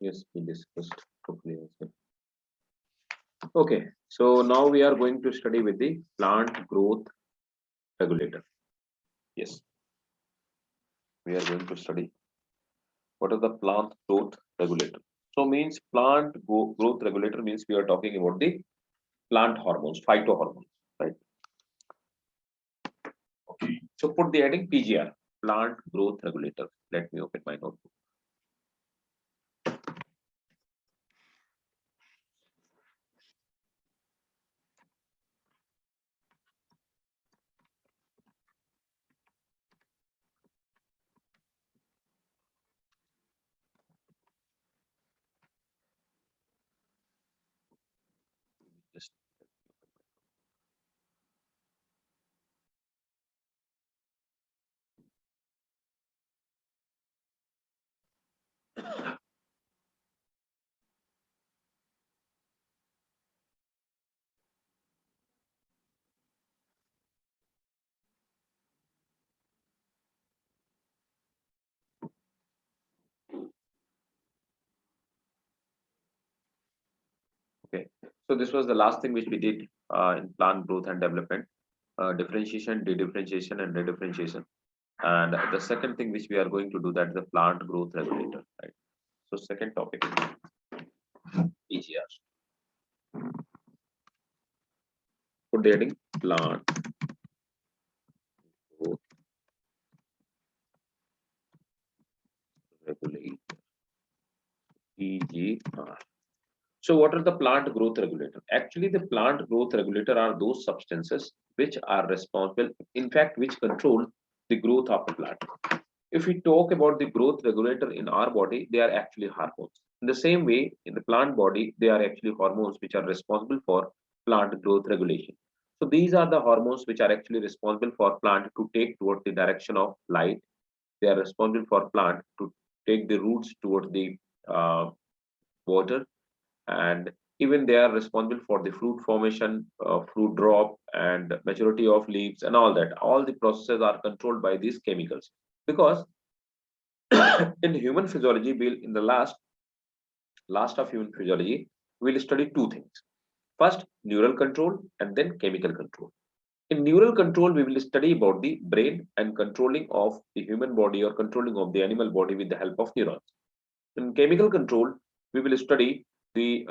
Yes, we discussed properly as well. Okay, so now we are going to study with the plant growth regulator. Yes, we are going to study what is the plant growth regulator. So means growth regulator means we are talking about the plant hormones, phytohormones, right? Okay. So put the heading PGR, plant growth regulator. Let me open my notebook. Just okay. So this was the last thing which we did in plant growth and development, differentiation, dedifferentiation, and redifferentiation. And the second thing which we are going to do, that is the plant growth regulator, right? So second topic is PGR. Put the heading plant growth regulator, PGR. So what are the plant growth regulator? Actually, the plant growth regulator are those substances which are responsible, in fact, which control the growth of the plant. If we talk about the growth regulator in our body, they are actually hormones. In the same way, in the plant body, they are actually hormones which are responsible for plant growth regulation. So these are the hormones which are actually responsible for plant to take towards the direction of light. They are responsible for plant to take the roots towards the water, and even they are responsible for the fruit formation, fruit drop, and maturity of leaves, and all that. All the processes are controlled by these chemicals, because in human physiology, we'll in the last of human physiology, we'll study two things. First, neural control, and then chemical control. In neural control, we will study about the brain and controlling of the human body or controlling of the animal body with the help of neurons. In chemical control, we will study the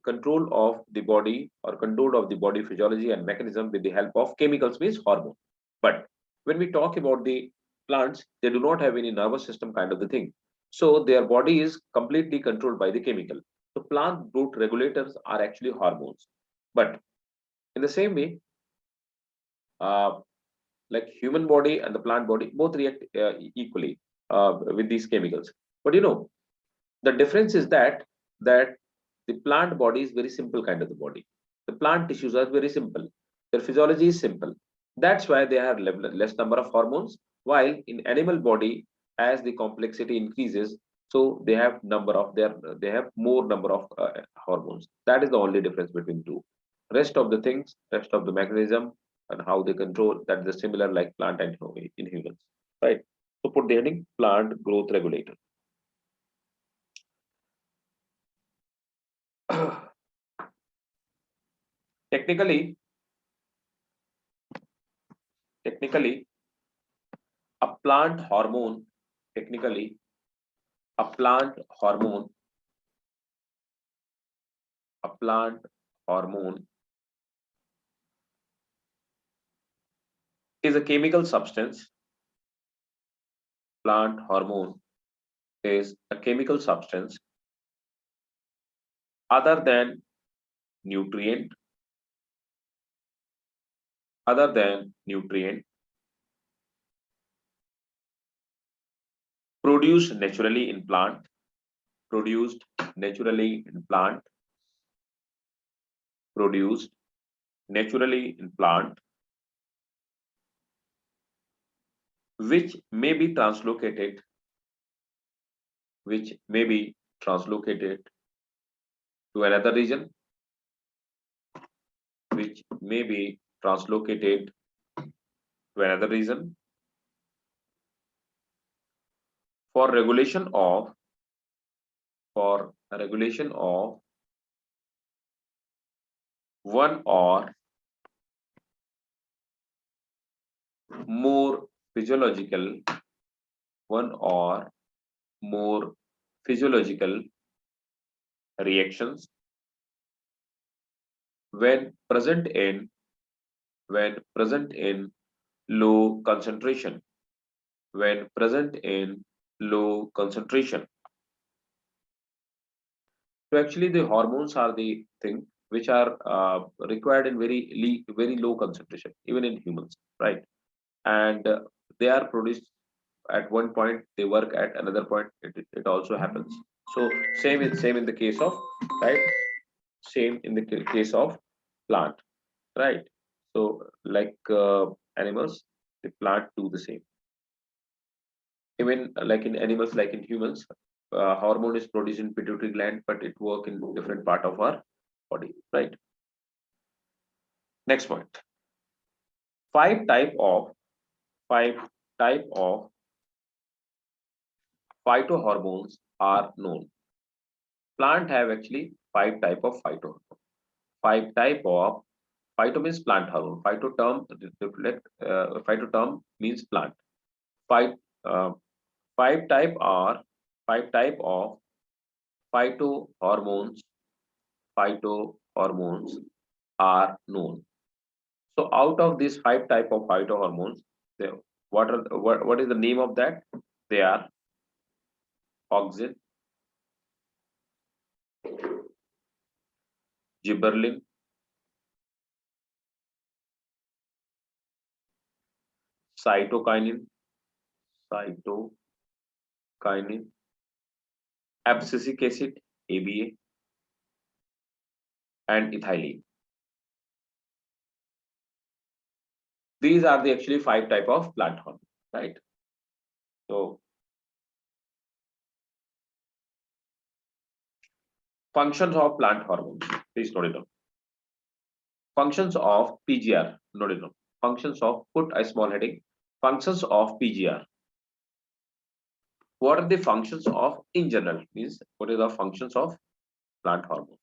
control of the body or control of the body physiology and mechanism with the help of chemicals, means hormone. But when we talk about the plants, they do not have any nervous system kind of the thing. So their body is completely controlled by the chemical. So plant growth regulators are actually hormones. But in the same way, uh, like human body and the plant body both react equally with these chemicals. But the difference is that the plant body is very simple kind of the body. The plant tissues are very simple. Their physiology is simple. That's why they have less number of hormones. While in animal body, as the complexity increases, so they have more number of hormones. That is the only difference between two. Rest of the mechanism and how they control, that is similar like plant and in humans, right? So put the heading plant growth regulator. Technically, technically, a plant hormone, technically, a plant hormone, a plant hormone is a chemical substance. Plant hormone is a chemical substance other than nutrient, other than nutrient produced naturally in plant, produced naturally in plant, produced naturally in plant, which may be translocated, which may be translocated to another region, which may be translocated to another region for regulation of for regulation of one or more physiological one or more physiological reactions when present in when present in low concentration when present in low concentration. So actually the hormones are the thing which are required in very low concentration even in humans, right? And they are produced at one point, they work at another point, it also happens. So same in the case of, right, same in the case of plant, right? So like animals, the plant do the same. Even like in animals, like in humans, hormone is produced in pituitary gland, but it work in different part of our body, right? Next point. Five type of five type of phytohormones are known. Plant have actually five type of phytohormone. Five type of phyto means plant hormone. Phytoterm means plant. Five uh, five type are five type of phytohormones. Phytohormones are known. So out of these five type of phytohormones, they, what is the name of that? They are auxin, gibberellin, cytokinin, cytokinin, abscisic acid (ABA), and ethylene. These are the actually five type of plant hormone, right? So functions of plant hormones. Please note it down. Functions of PGR. Note it down. Functions of, put a small heading. Functions of PGR. What are the functions of in general? Means what is the functions of plant hormone?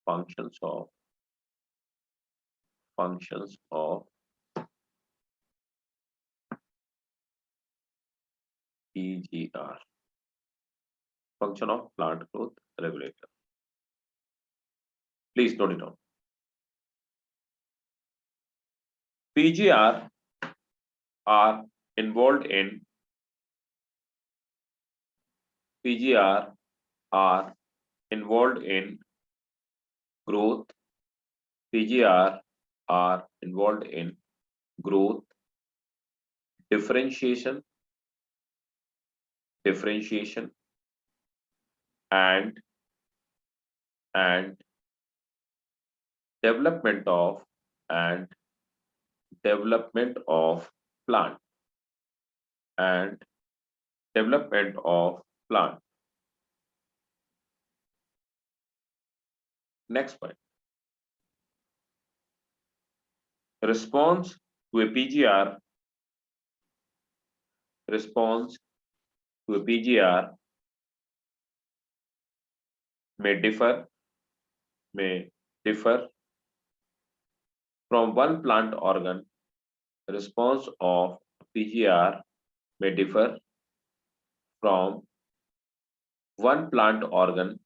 Functions of PGR. Function of plant growth regulator. Please note it down. PGR are involved in PGR are involved in growth. PGR are involved in growth, differentiation, and and development of and development of plant and development of plant. Next point. Response to a PGR response to a PGR may differ from one plant organ. Response of PGR may differ from one plant organ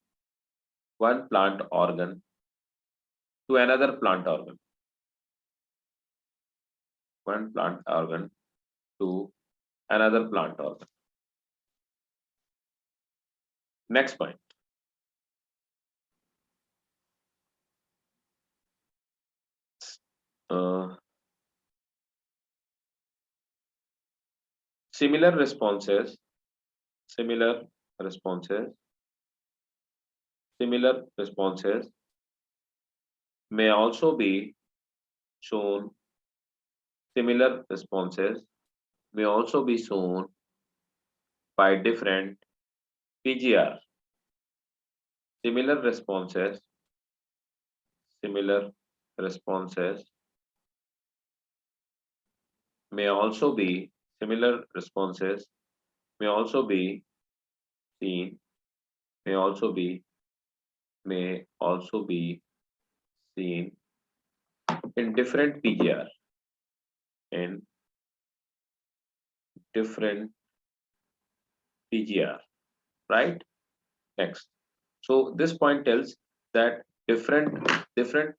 to another plant organ. One plant organ to another plant organ. Next point. Similar responses similar responses may also be shown. Similar responses may also be shown by different PGR. Similar responses may also be similar responses may also be seen may also be seen in different PGR, in different PGR, right? Next. So this point tells that different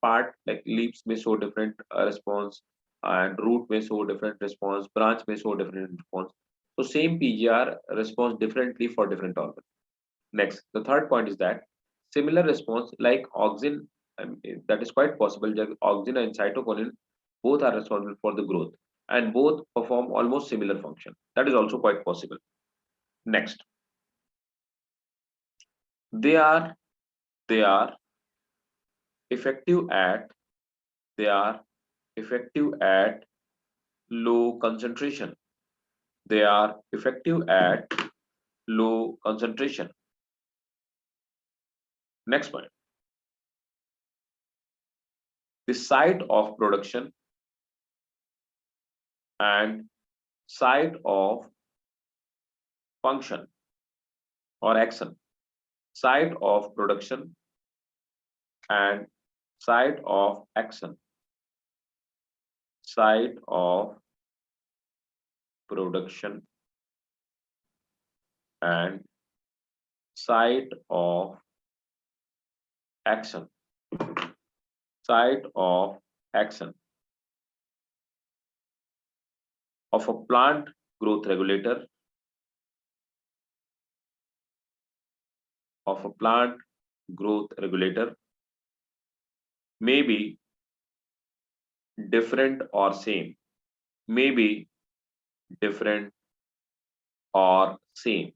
part like leaves may show different response, and root may show different response, branch may show different response. So same PGR responds differently for different organs. Next, the third point is that similar response like auxin, that is quite possible that auxin and cytokinin both are responsible for the growth and both perform almost similar function. That is also quite possible. Next, they are they are effective at they are effective at low concentration. They are effective at low concentration. Next point, the site of production and site of function or action. Site of production and site of action. Site of production and site of action. Site of action of a plant growth regulator, of a plant growth regulator may be different or same, may be different or same.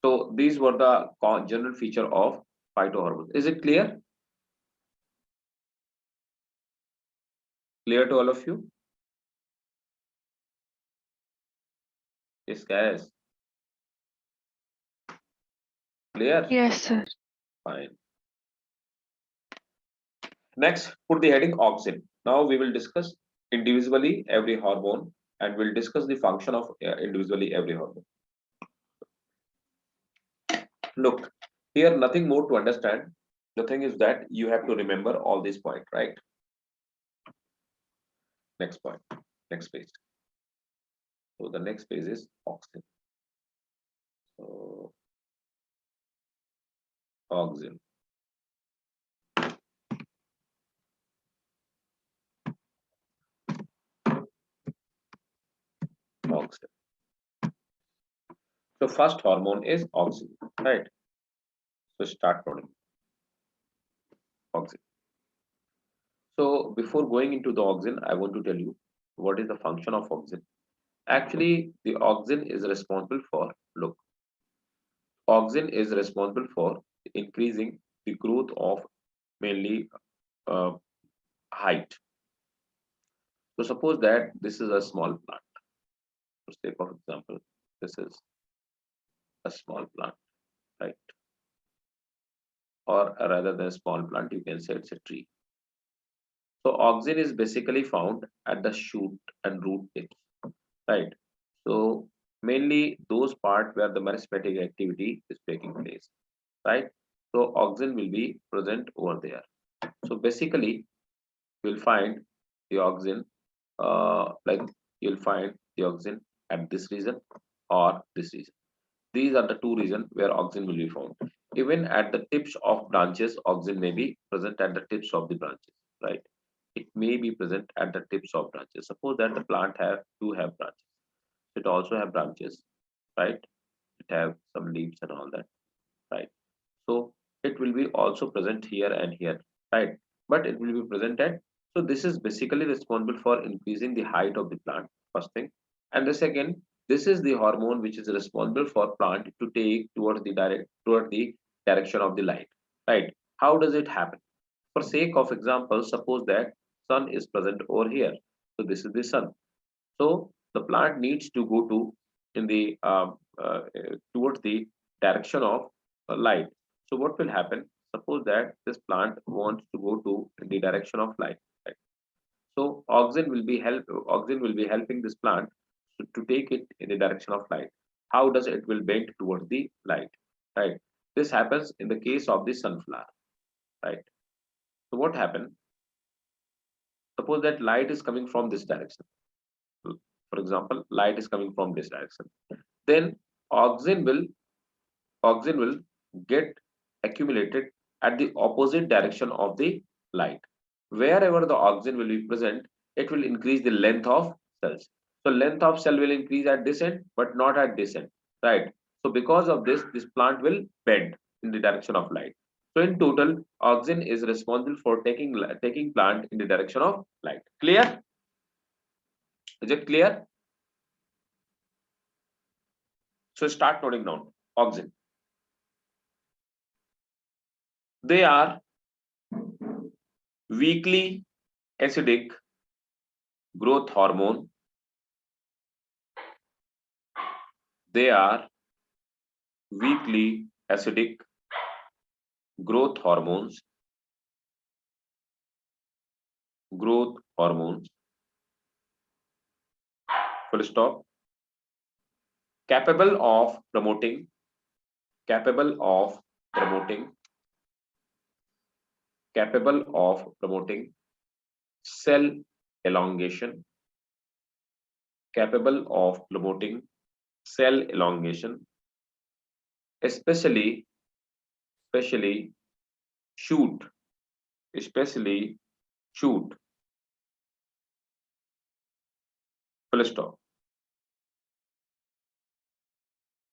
So these were the general feature of phytohormones. Is it clear? Clear to all of you? Yes, guys. Clear? Yes, sir. Fine. Next, put the heading auxin. Now we will discuss individually every hormone and we'll discuss the function of individually every hormone. Look, here nothing more to understand. The thing is that you have to remember all these points, right? Next point, next page. So the next page is auxin. So auxin. Auxin. So first hormone is auxin, right? So start from auxin. So before going into the auxin, I want to tell you what is the function of auxin. Actually, the auxin is responsible for, look, auxin is responsible for increasing the growth of mainly uh, height. So suppose that this is a small plant. For sake of example, this is a small plant, right? Or rather than a small plant, you can say it's a tree. So auxin is basically found at the shoot and root tips, right? So mainly those parts where the meristematic activity is taking place, right? So auxin will be present over there. So basically, you'll find the auxin, like you'll find the auxin at this region or this region. These are the two regions where auxin will be found. Even at the tips of branches, auxin may be present at the tips of the branches, right? It may be present at the tips of branches. Suppose that the plant have branches. It also have branches, right? It have some leaves and all that, right? So it will be also present here and here, right? But it will be present at, so this is basically responsible for increasing the height of the plant, first thing. And the second, this is the hormone which is responsible for plant to take toward the direction of the light, right? How does it happen? For sake of example, suppose that sun is present over here. So this is the sun. So the plant needs to go to in the towards the direction of light. So what will happen? Suppose that this plant wants to go to the direction of light. Right? So auxin will be helping this plant So to take it in the direction of light, how does it will bend towards the light, right? This happens in the case of the sunflower, right? So what happened? Suppose that light is coming from this direction. For example, light is coming from this direction. Then oxygen will oxygen will get accumulated at the opposite direction of the light. Wherever the oxygen will be present, it will increase the length of cells. So length of cell will increase at this end, but not at this end, right? So because of this, this plant will bend in the direction of light. So in total, oxygen is responsible for taking plant in the direction of light. Clear? Is it clear? So start noting down oxygen. They are weakly acidic growth hormone. They are weakly acidic growth hormones. Growth hormones. Full stop. Capable of promoting. Capable of promoting. Capable of promoting cell elongation. Capable of promoting cell elongation, especially shoot, especially shoot. Full stop.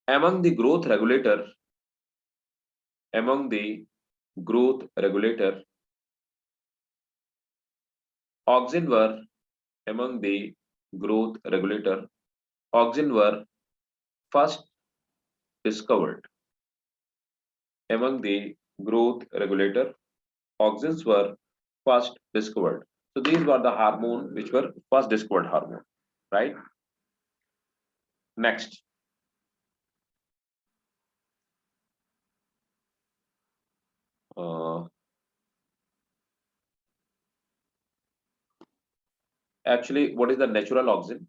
Among the growth regulator, among the growth regulator, auxin were among the growth regulator, auxin were first discovered. Among the growth regulator, auxins were first discovered. So these were the hormone which were first discovered hormone, right? Next. Actually, what is the natural auxin?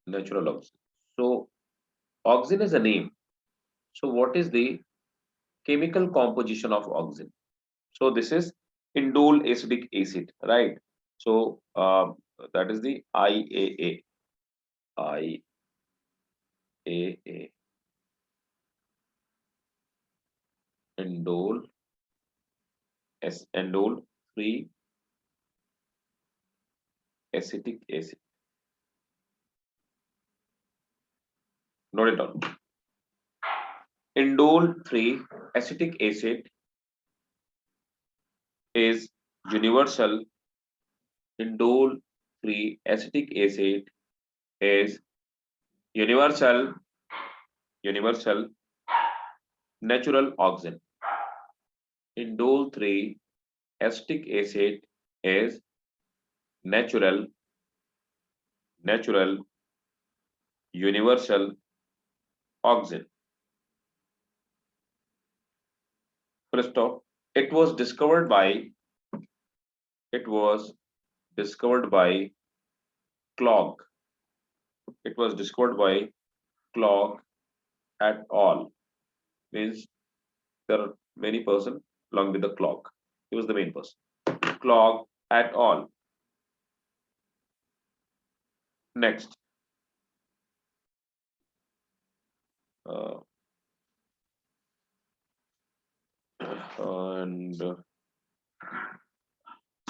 Natural auxin. So auxin is a name. So what is the chemical composition of auxin? So this is indole acidic acid, right? So that is the IAA. IAA. Indole indole 3 acetic acid. Note it down. Indole 3 acetic acid is universal. Indole 3 acetic acid is universal natural auxin. Indole 3 acetic acid is natural universal auxin. Full stop. It was discovered by Clogg. It was discovered by Clogg et al. Means there are many persons along with the Clogg. He was the main person. Clogg et al. Next. And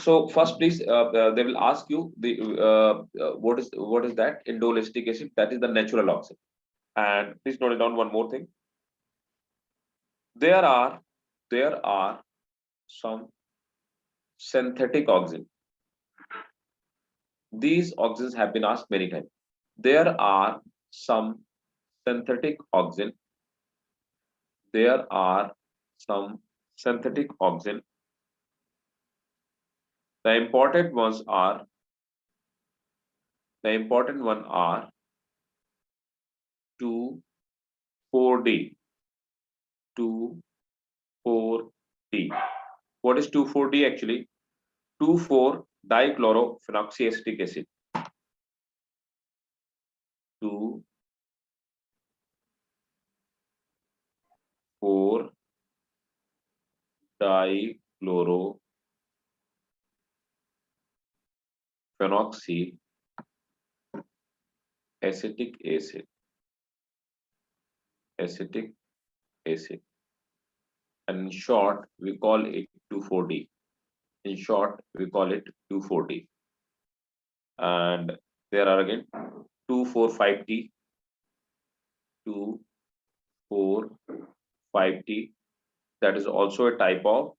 so first, please, they will ask you the what is that indole acetic acid? That is the natural auxin. And please note it down one more thing. There are some synthetic auxin. These auxins have been asked many times. There are some synthetic auxin. There are some synthetic auxin. The important ones are 2,4-D. 2,4-D. What is 2,4-D actually? 2,4-dichlorophenoxyacetic acid. 2 4 dichlorophenoxy acetic acid. And in short, we call it 2,4-D. In short, we call it 2,4-D. And there are again 2,4,5-T, 2,4,5-T. That is also a type of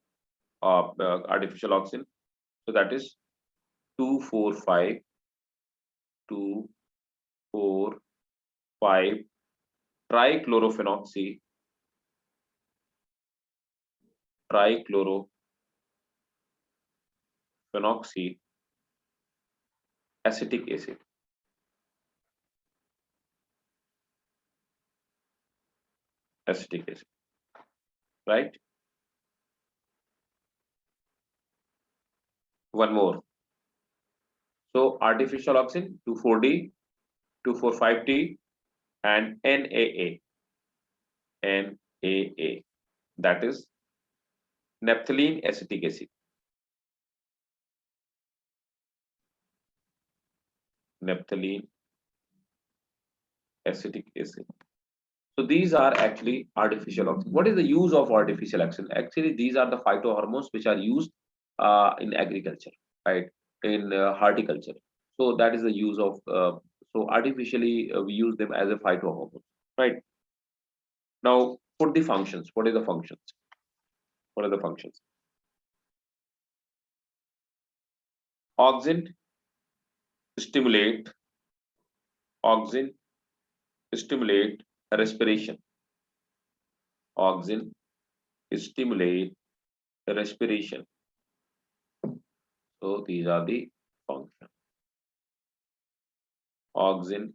artificial oxygen. So that is 2,4,5, 2,4,5 trichlorophenoxy, acetic acid. Right? One more. So artificial oxygen 2,4-D, 2,4,5-T, and NAA. That is naphthalene acetic acid. Naphthalene acetic acid. So these are actually artificial oxygen. What is the use of artificial oxygen? Actually, these are the phytohormones which are used in agriculture, right? In horticulture. So that is the use of. So artificially, we use them as a phytohormone, right? Now, put the functions. What are the functions? What are the functions? Oxygen stimulate. Oxygen stimulate respiration. Oxygen stimulate respiration. So these are the functions. Oxygen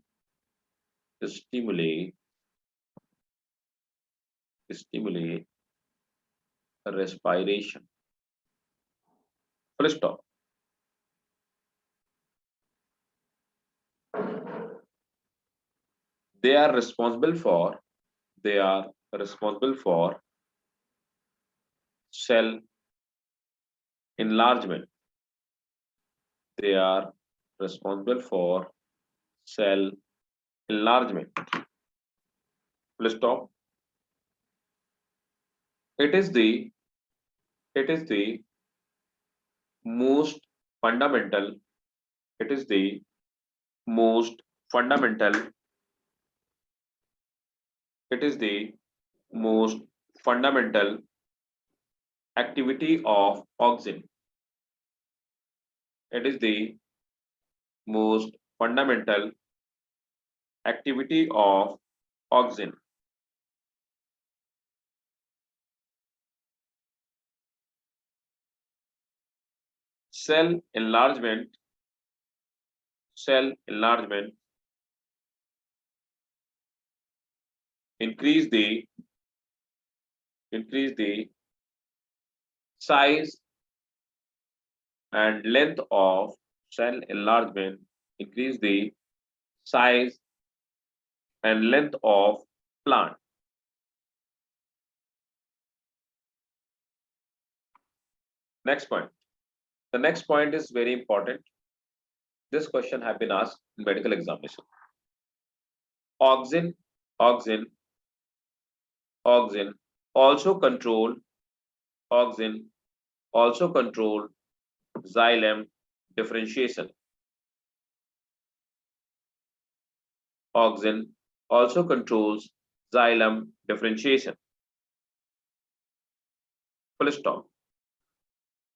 stimulate respiration. Full stop. They are responsible for cell enlargement. They are responsible for cell enlargement. Full stop. It is the most fundamental. It is the most fundamental. It is the most fundamental activity of oxygen. It is the most fundamental activity of oxygen. Cell enlargement increase the size and length of cell enlargement increase the size and length of plant. Next point. The next point is very important. This question have been asked in medical examination. Oxygen also control xylem differentiation. Oxygen also controls xylem differentiation. Full stop.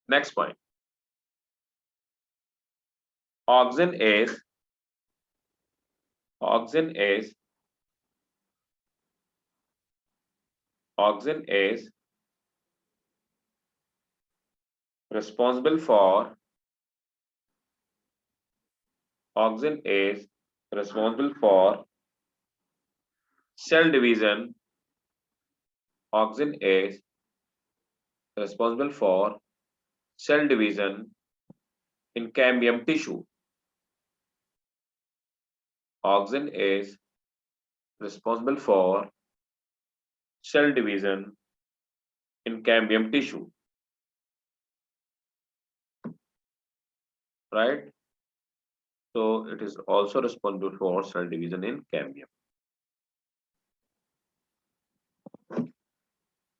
Next point. Oxygen is responsible for cell division. Oxygen is responsible for cell division in cambium tissue. Auxin is responsible for cell division in cambium tissue, right? So it is also responsible for cell division in cambium.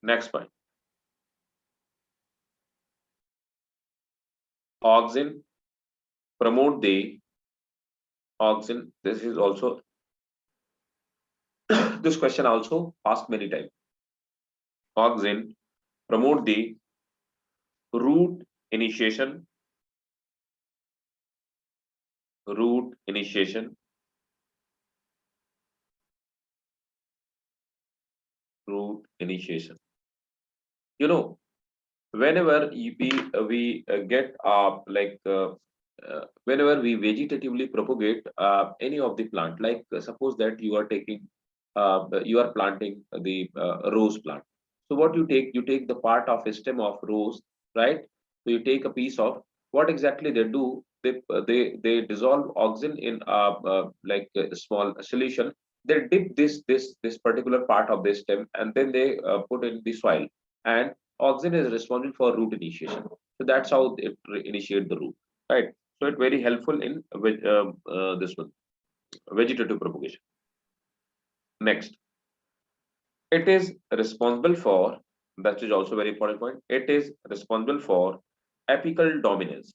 Next point. Auxin promote the auxin. This is also this question also asked many times. Auxin promote the root initiation, root initiation, root initiation. You know, whenever we get whenever we vegetatively propagate any of the plant, like suppose that you are taking you are planting the rose plant. So what you take the part of a stem of rose, right? So you take a piece of, what exactly they do, they dissolve auxin in like a small solution. They dip this particular part of the stem, and then they put in the soil, and auxin is responsible for root initiation. So that's how it initiate the root, right? So it's very helpful in this one, vegetative propagation. Next, it is responsible for, that is also very important point. It is responsible for apical dominance.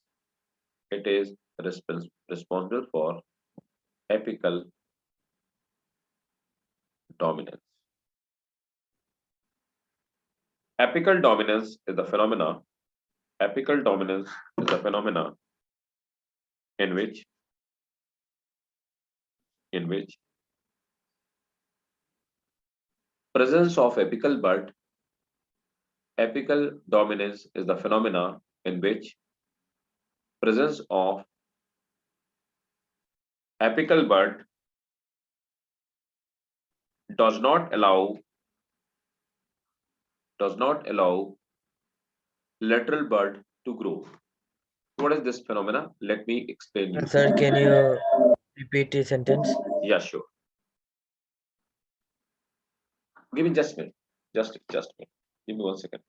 It is responsible for apical dominance. Apical dominance is the phenomena. Apical dominance is the phenomena in which presence of apical bud. Apical dominance is the phenomena in which presence of apical bud does not allow lateral bud to grow. What is this phenomena? Let me explain you. Sir, can you repeat the sentence? Yeah, sure. Give me just a minute. Just a minute. Give me 1 second.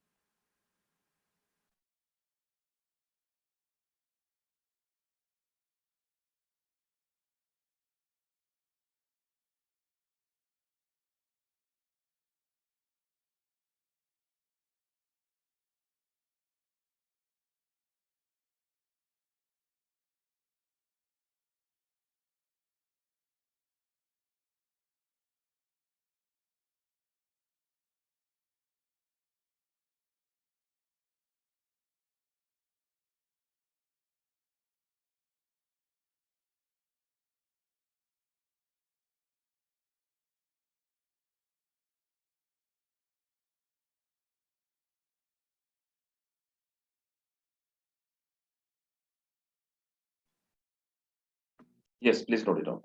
Yes, please note it down.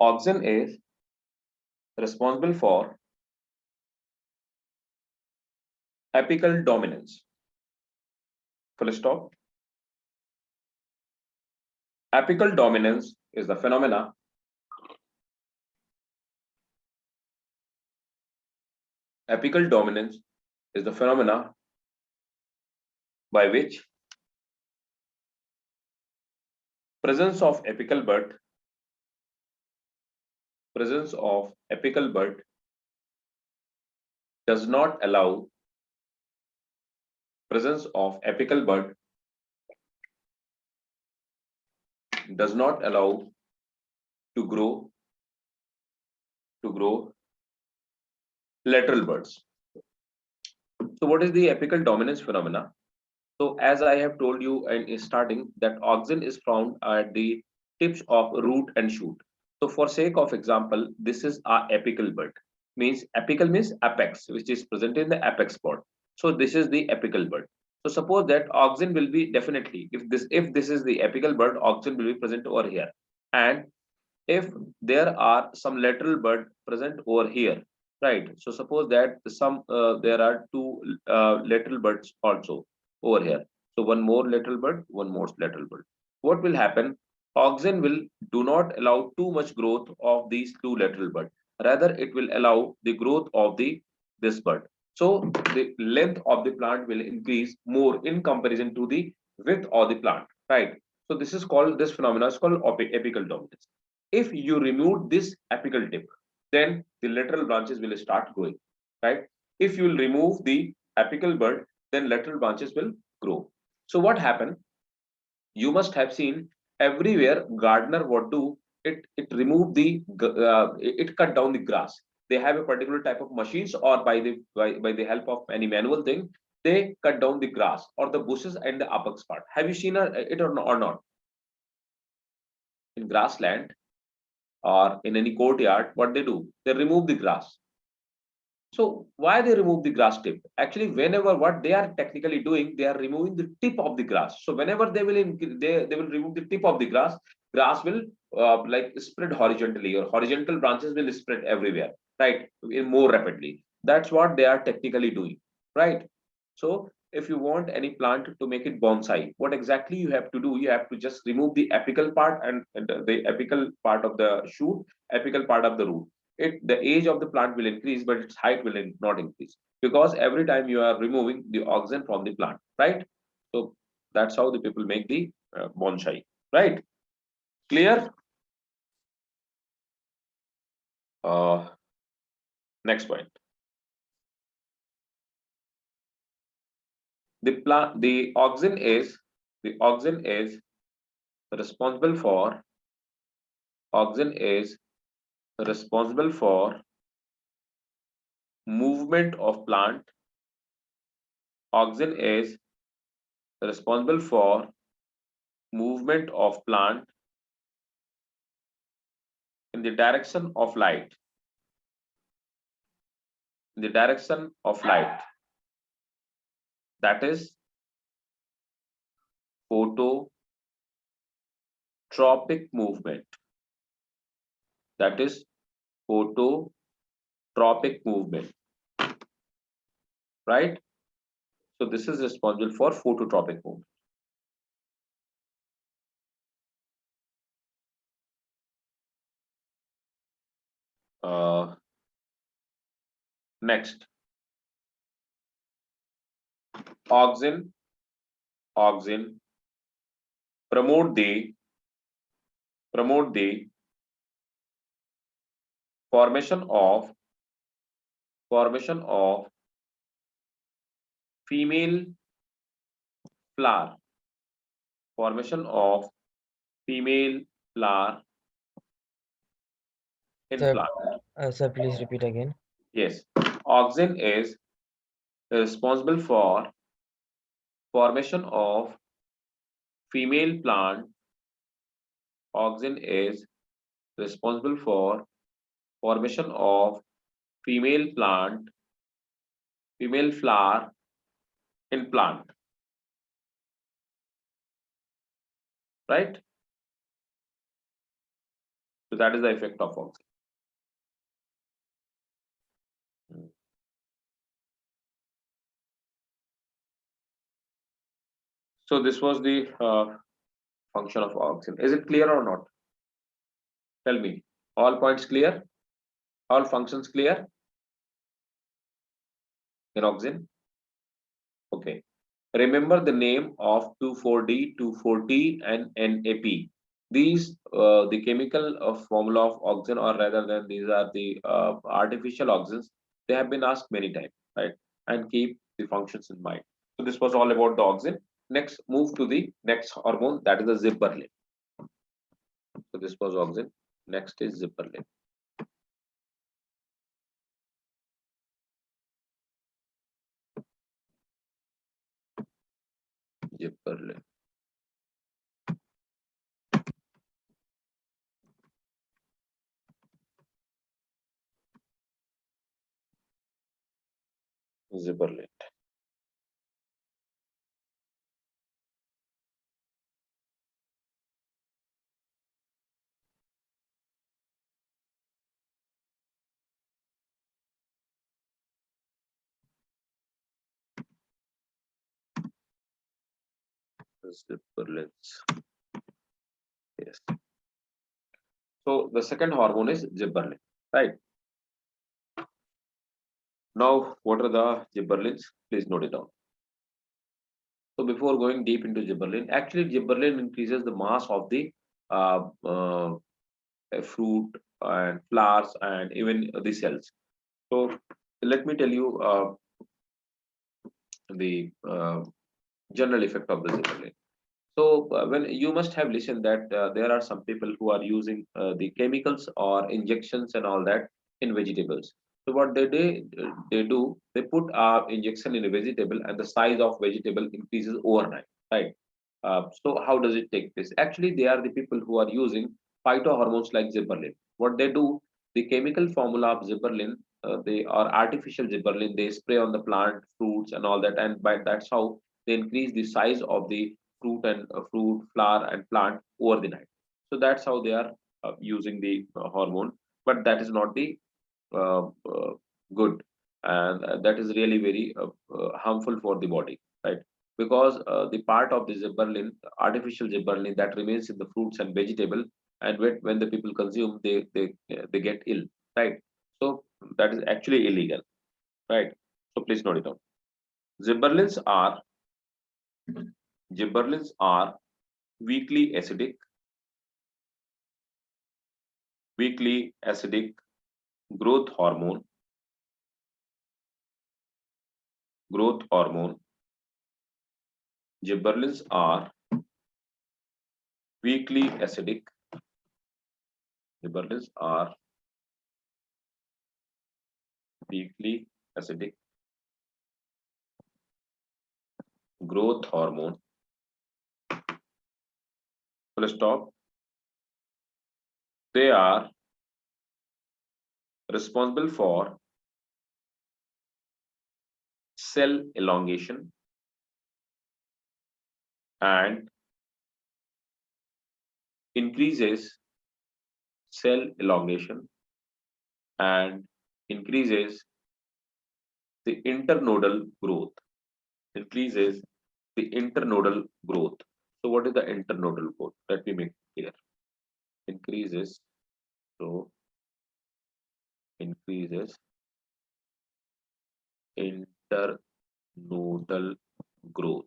Auxin is responsible for apical dominance. Full stop. Apical dominance is the phenomena apical dominance is the phenomena by which presence of apical bud does not allow presence of apical bud does not allow to grow lateral buds. So what is the apical dominance phenomena? So as I have told you in starting, that auxin is found at the tips of root and shoot. So for sake of example, this is our apical bud. Means apical means apex, which is present in the apex pod. So this is the apical bud. So suppose that auxin will be definitely, if this is the apical bud, auxin will be present over here. And if there are some lateral bud present over here, right? So suppose that there are two lateral buds also over here. So one more lateral bud, one more lateral bud. What will happen? Auxin will do not allow too much growth of these two lateral bud. Rather, it will allow the growth of the this bud. So the length of the plant will increase more in comparison to the width of the plant, right? So this phenomenon is called apical dominance. If you remove this apical tip, then the lateral branches will start growing, right? If you will remove the apical bud, then lateral branches will grow. So what happened? You must have seen everywhere gardener what do it remove it cut down the grass. They have a particular type of machines, or by the help of any manual thing, they cut down the grass or the bushes and the apex part. Have you seen it or not? In grassland or in any courtyard, what they do, they remove the grass. So why they remove the grass tip? Actually, whenever what they are technically doing, they are removing the tip of the grass. So whenever they will remove the tip of the grass will like spread horizontally, or horizontal branches will spread everywhere, right? More rapidly. That's what they are technically doing, right? So if you want any plant to make it bonsai, what exactly you have to do? You have to just remove the apical part and the apical part of the shoot, apical part of the root. The age of the plant will increase, but its height will not increase, because every time you are removing the oxygen from the plant, right? So that's how the people make the bonsai, right? Clear? uh, Next point. The oxygen is responsible for oxygen is responsible for movement of plant. Oxygen is responsible for movement of plant in the direction of light. In the direction of light. That is phototropic movement. That is phototropic movement, right? So this is responsible for phototropic movement. Uh, Next, oxygen promote the formation of female flower. Formation of female flower in Sir, plant. sir, please repeat again. Yes, oxygen is responsible for formation of female plant. Oxygen is responsible for formation of female plant, female flower in plant, right? So that is the effect of oxygen. So this was the function of oxygen. Is it clear or not? Tell me. All points clear? All functions clear in oxygen? Okay. Remember the name of 2,4-D, 2,4-T, and NAP. These, the chemical formula of oxygen, or rather than these are the artificial oxygens. They have been asked many times, right? And keep the functions in mind. So this was all about the oxygen. Next, move to the next hormone, that is the zipperlin. So this was oxygen. Next is zipperlin. Zipperlin. Zipperlin. Zipperlins. Yes. So the second hormone is gibberellin, right? Now, what are the gibberellins? Please note it down. So before going deep into gibberellin, actually gibberellin increases the mass of the uh, uh, fruit and flowers and even the cells. So let me tell you the general effect of the gibberellin. So when you must have listened that there are some people who are using the chemicals or injections and all that in vegetables. So what they put a injection in a vegetable and the size of vegetable increases overnight, right? So how does it take place? Actually, they are the people who are using phytohormones like gibberellin. What they do, the chemical formula of gibberellin, they are artificial gibberellin. They spray on the plant, fruits, and all that, and by that's how they increase the size of the fruit, flower, and plant over the night. So that's how they are using the hormone. But that is not the good, and that is really very harmful for the body, right? Because the part of the gibberellin, artificial gibberellin, that remains in the fruits and vegetable, and when the people consume, they get ill, right? So that is actually illegal, right? So please note it down. Gibberellins are gibberellins are weakly acidic, weakly acidic growth hormone, growth hormone. Gibberellins are weakly acidic. Gibberellins are weakly acidic growth hormone. Full stop. They are responsible for cell elongation and increases cell elongation and increases the internodal growth. Increases the internodal growth. So what is the internodal growth? Let me make it clear. Increases, so increases internodal growth.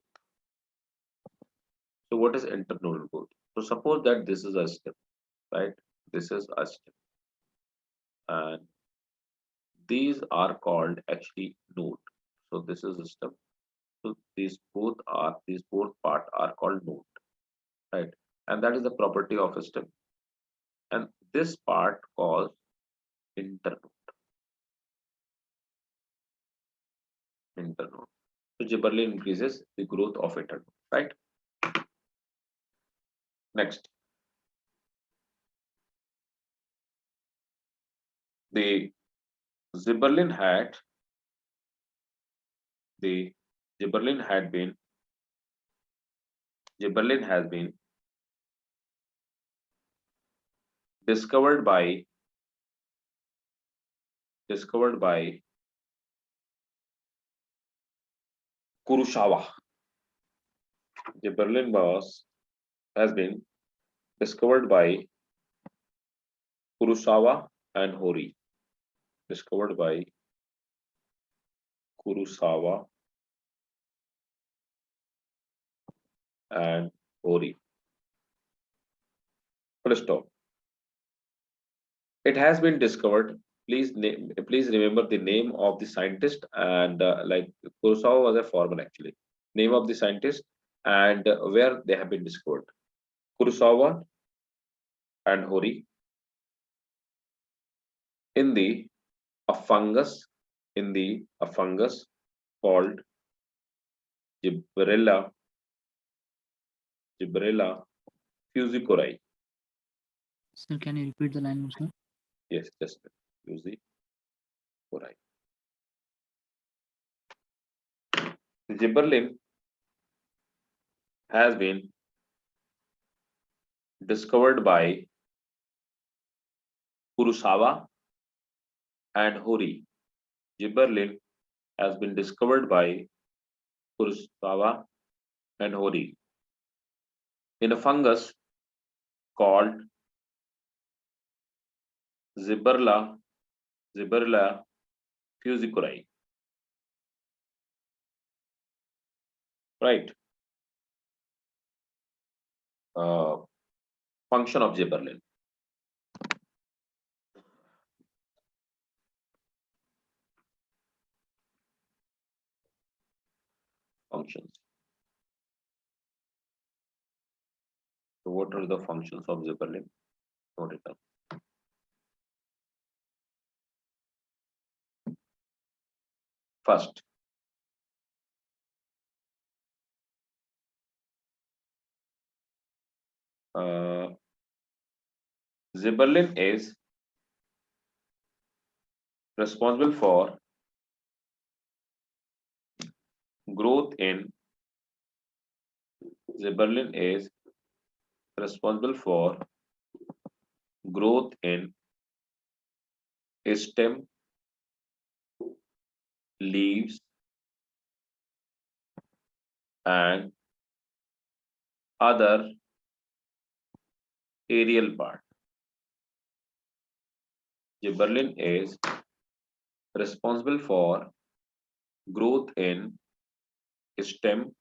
So what is internodal growth? So suppose that this is a stem, right? This is a stem, and these are called actually node. So this is a stem. So these both part are called node, right? And that is the property of a stem. And this part called internode. Internode. So gibberellin increases the growth of internode, right? Next, the gibberellin had the gibberellin had been gibberellin has been discovered by Kurosawa. Gibberellin has been discovered by Kurosawa and Hori. Discovered by Kurosawa and Hori. Full stop. It has been discovered. Please remember the name of the scientist, and like Kurosawa was a foreman actually. Name of the scientist and where they have been discovered. Kurosawa and Hori in the a fungus a fungus called Gibberella Gibberella fusicorae. Sir, can you repeat the line, sir? Yes, just fusicorae. Gibberellin has been discovered by Kurosawa and Hori. Gibberellin has been discovered by Kurosawa and Hori in a fungus called Zibberella fusiculae. Right. Function of gibberellin. Functions. So what are the functions of gibberellin? Note it down. First, gibberellin is responsible for growth in gibberellin is responsible for growth in stem, leaves, and other aerial part. Gibberellin is responsible for growth in stem,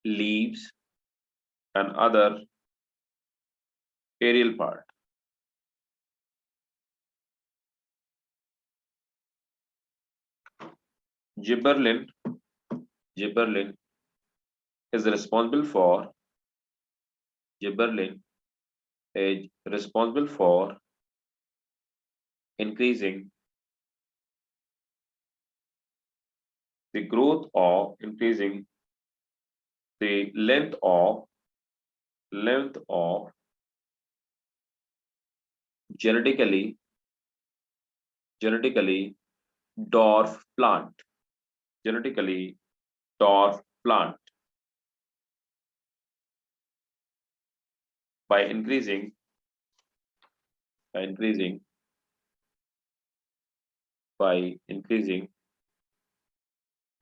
leaves, and other aerial part. Gibberellin is responsible for gibberellin is responsible for increasing the growth of increasing the length of genetically dwarf plant by increasing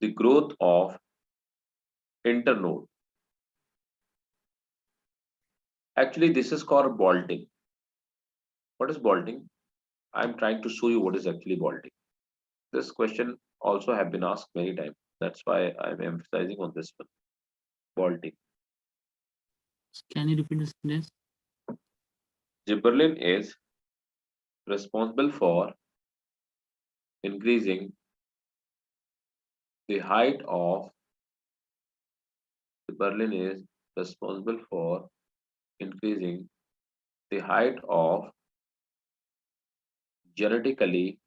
the growth of internode. Actually, this is called bolting. What is bolting? I'm trying to show you what is actually bolting. This question also have been asked many times. That's why I'm emphasizing on this one. Bolting. Can you repeat the sentence? Gibberellin is responsible for increasing the height of Gibberellin is responsible for increasing the height of genetically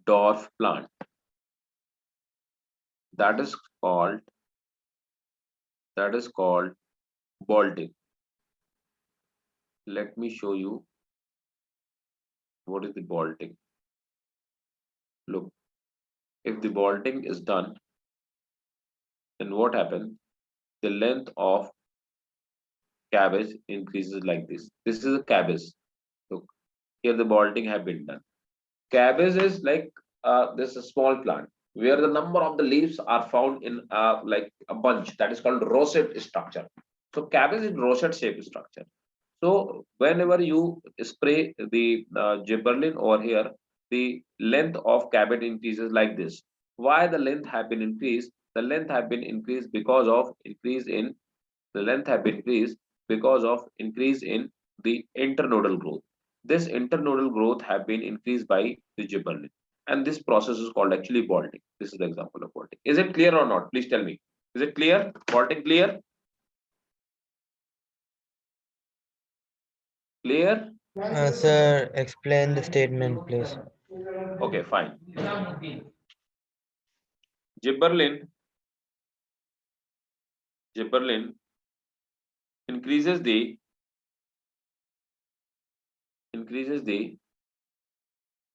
dwarf plant. That is called bolting. Let me show you what is the bolting. Look, if the bolting is done, then what happens? The length of cabbage increases like this. This is a cabbage. Look, here the bolting have been done. Cabbage is like this is a small plant where the number of the leaves are found in like a bunch. That is called rosette structure. So cabbage is rosette shaped structure. So whenever you spray the gibberellin over here, the length of cabbage increases like this. Why the length have been increased? The length have been increased because of increase in the internodal growth. This internodal growth have been increased by the gibberellin, and this process is called actually bolting. This is the example of bolting. Is it clear or not? Please tell me. Is it clear? Bolting clear? Clear? Sir, explain the statement, please. Okay, fine. Gibberellin increases the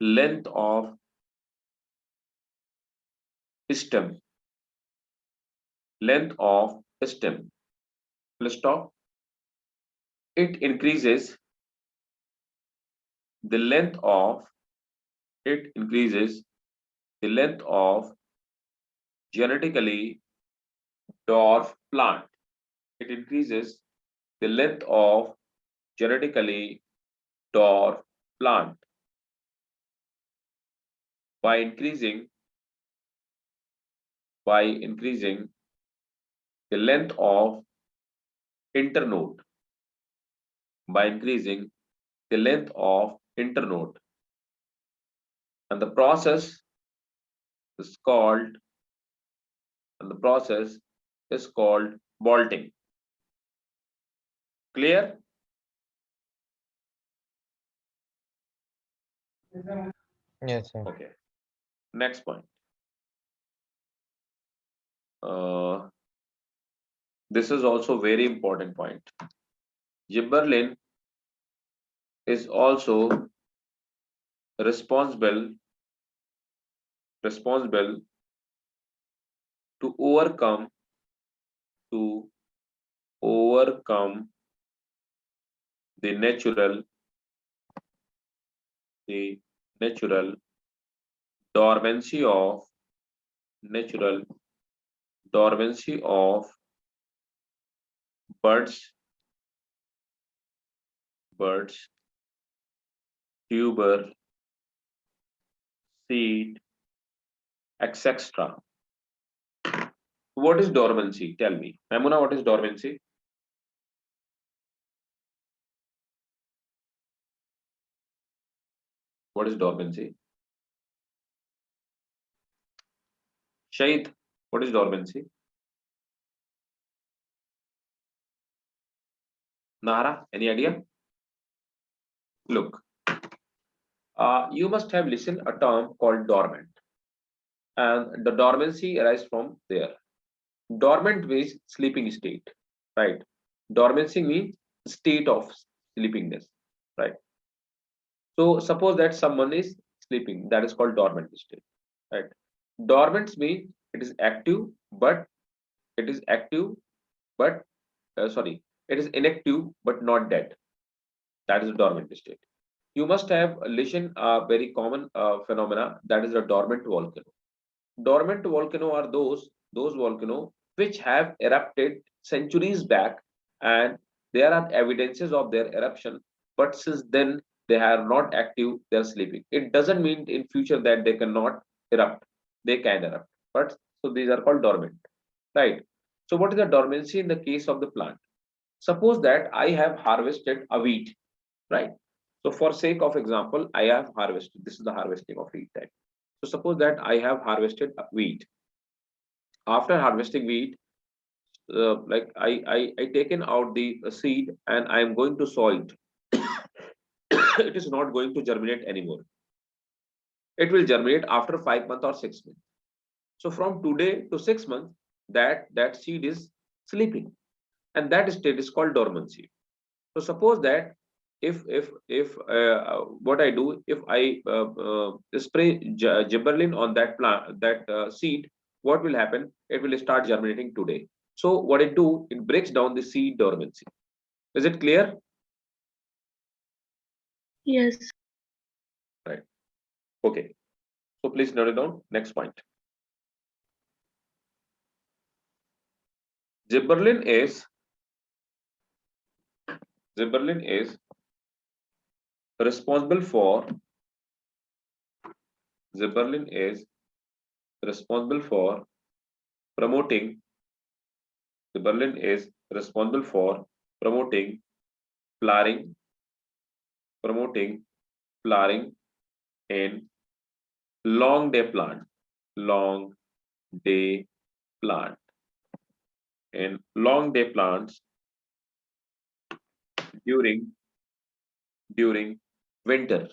length of stem. Full stop. It increases the length of genetically dwarf plant. It increases the length of genetically dwarf plant by increasing the length of internode by increasing the length of internode, and the process is called bolting. Clear? Yes, sir. Okay. Next point. This is also very important point. Gibberellin is also responsible to overcome the natural dormancy of birds, tuber, seed, etc. What is dormancy? Tell me. Mamuna, what is dormancy? What is dormancy? Shahid, what is dormancy? Nara, any idea? Look, you must have listened a term called dormant, and the dormancy arises from there. Dormant means sleeping state, right? Dormancy means state of sleepiness, right? So suppose that someone is sleeping, that is called dormant state, right? Dormant means it is active, but it is active, but sorry, it is inactive but not dead. That is a dormant state. You must have listened a very common phenomena, that is a dormant volcano. Dormant volcano are those volcano which have erupted centuries back, and there are evidences of their eruption, but since then they are not active, they are sleeping. It doesn't mean in future that they cannot erupt. They can erupt, but so these are called dormant, right? So what is the dormancy in the case of the plant? Suppose that I have harvested a wheat, right? So for sake of example, I have harvested, this is the harvesting of wheat type. So suppose that I have harvested wheat. After harvesting wheat, I taken out the seed and I am going to sow it. It is not going to germinate anymore. It will germinate after 5 months or 6 months. So from today to 6 months, that seed is sleeping, and that state is called dormancy. So suppose that if what I do, if I spray gibberellin on that plant, that seed, what will happen? It will start germinating today. So what it do? It breaks down the seed dormancy. Is it clear? Yes. Right. Okay. So please note it down. Next point. Gibberellin is responsible for promoting flowering in long day plant in long day plants during winter.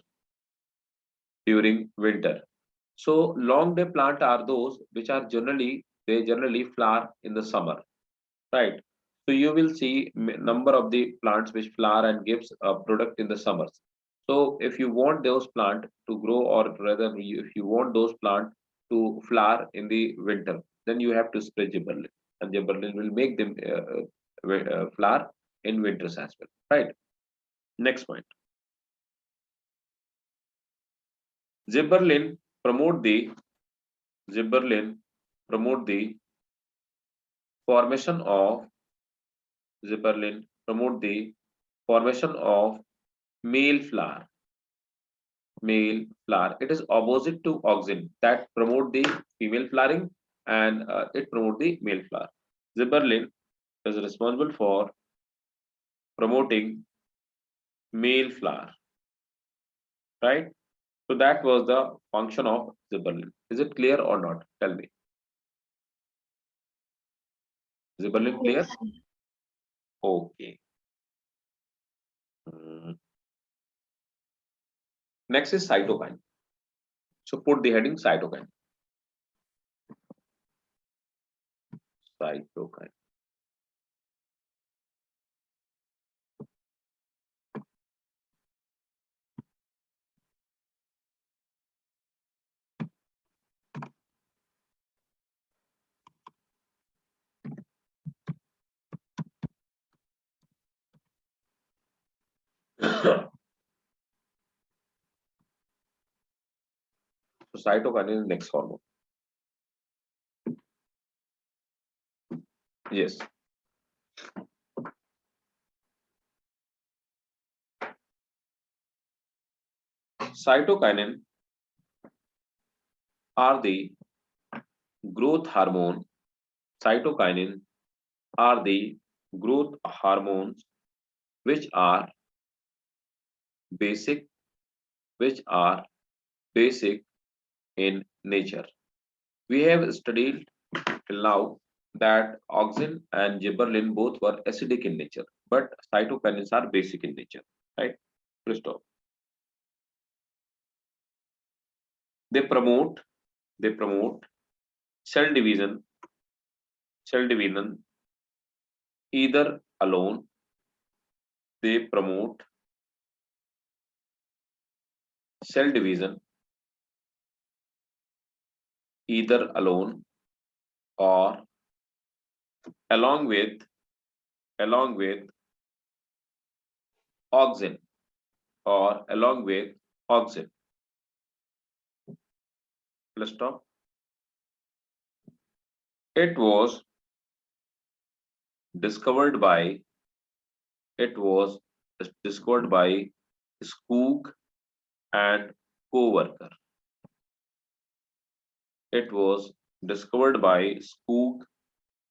So long day plant are those which are generally flower in the summer, right? So you will see number of the plants which flower and gives a product in the summers. So if you want those plant to grow, or rather if you want those plant to flower in the winter, then you have to spray gibberellin, and gibberellin will make them flower in winters as well, right? Next point. Gibberellin promote the formation of promote the formation of male flower. Male flower. It is opposite to auxin that promote the female flowering, and it promote the male flower. Gibberellin is responsible for promoting male flower, right? So that was the function of gibberellin. Is it clear or not? Tell me. Gibberellin clear? Okay. Mm. Next is cytokine. So put the heading cytokine. Cytokine. So cytokine is the next hormone. Yes. Cytokinin are the growth hormone. Cytokinin are the growth hormones which are basic, which are basic in nature. We have studied till now that auxin and gibberellin both were acidic in nature, but cytokinins are basic in nature, right? Christoph. They promote, they promote cell division, cell division either alone. They promote cell division either alone or along with auxin or along with auxin. Let's stop. It was discovered by it was discovered by Skoog and co-worker. It was discovered by Skoog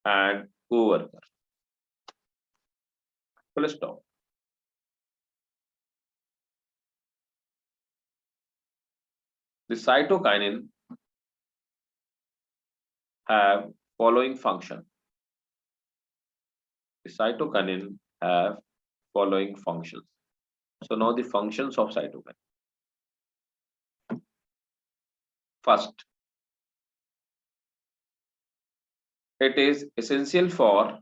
and co-worker. Full stop. The cytokinin have following function. The cytokinin have following functions. So now the functions of cytokine. First, it is essential for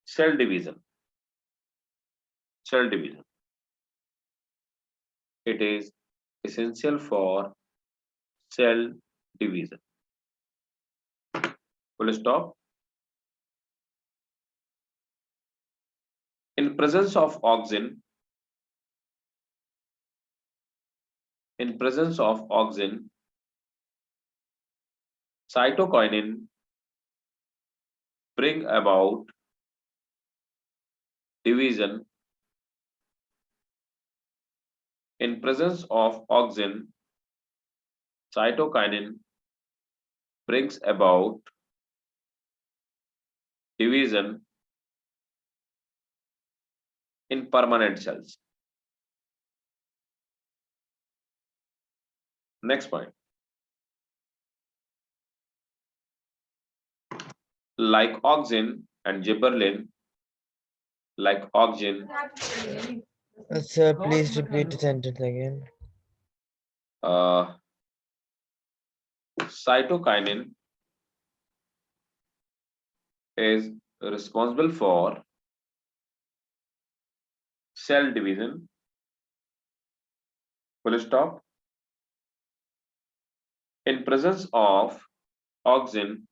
cell division. Cell division. It is essential for cell division. Full stop. In presence of auxin, cytokinin bring about division. In presence of auxin, cytokinin brings about division in permanent cells. Next point. Like auxin and gibberellin, like auxin, Sir, please repeat the sentence again. cytokinin is responsible for cell division. Full stop. In presence of auxin,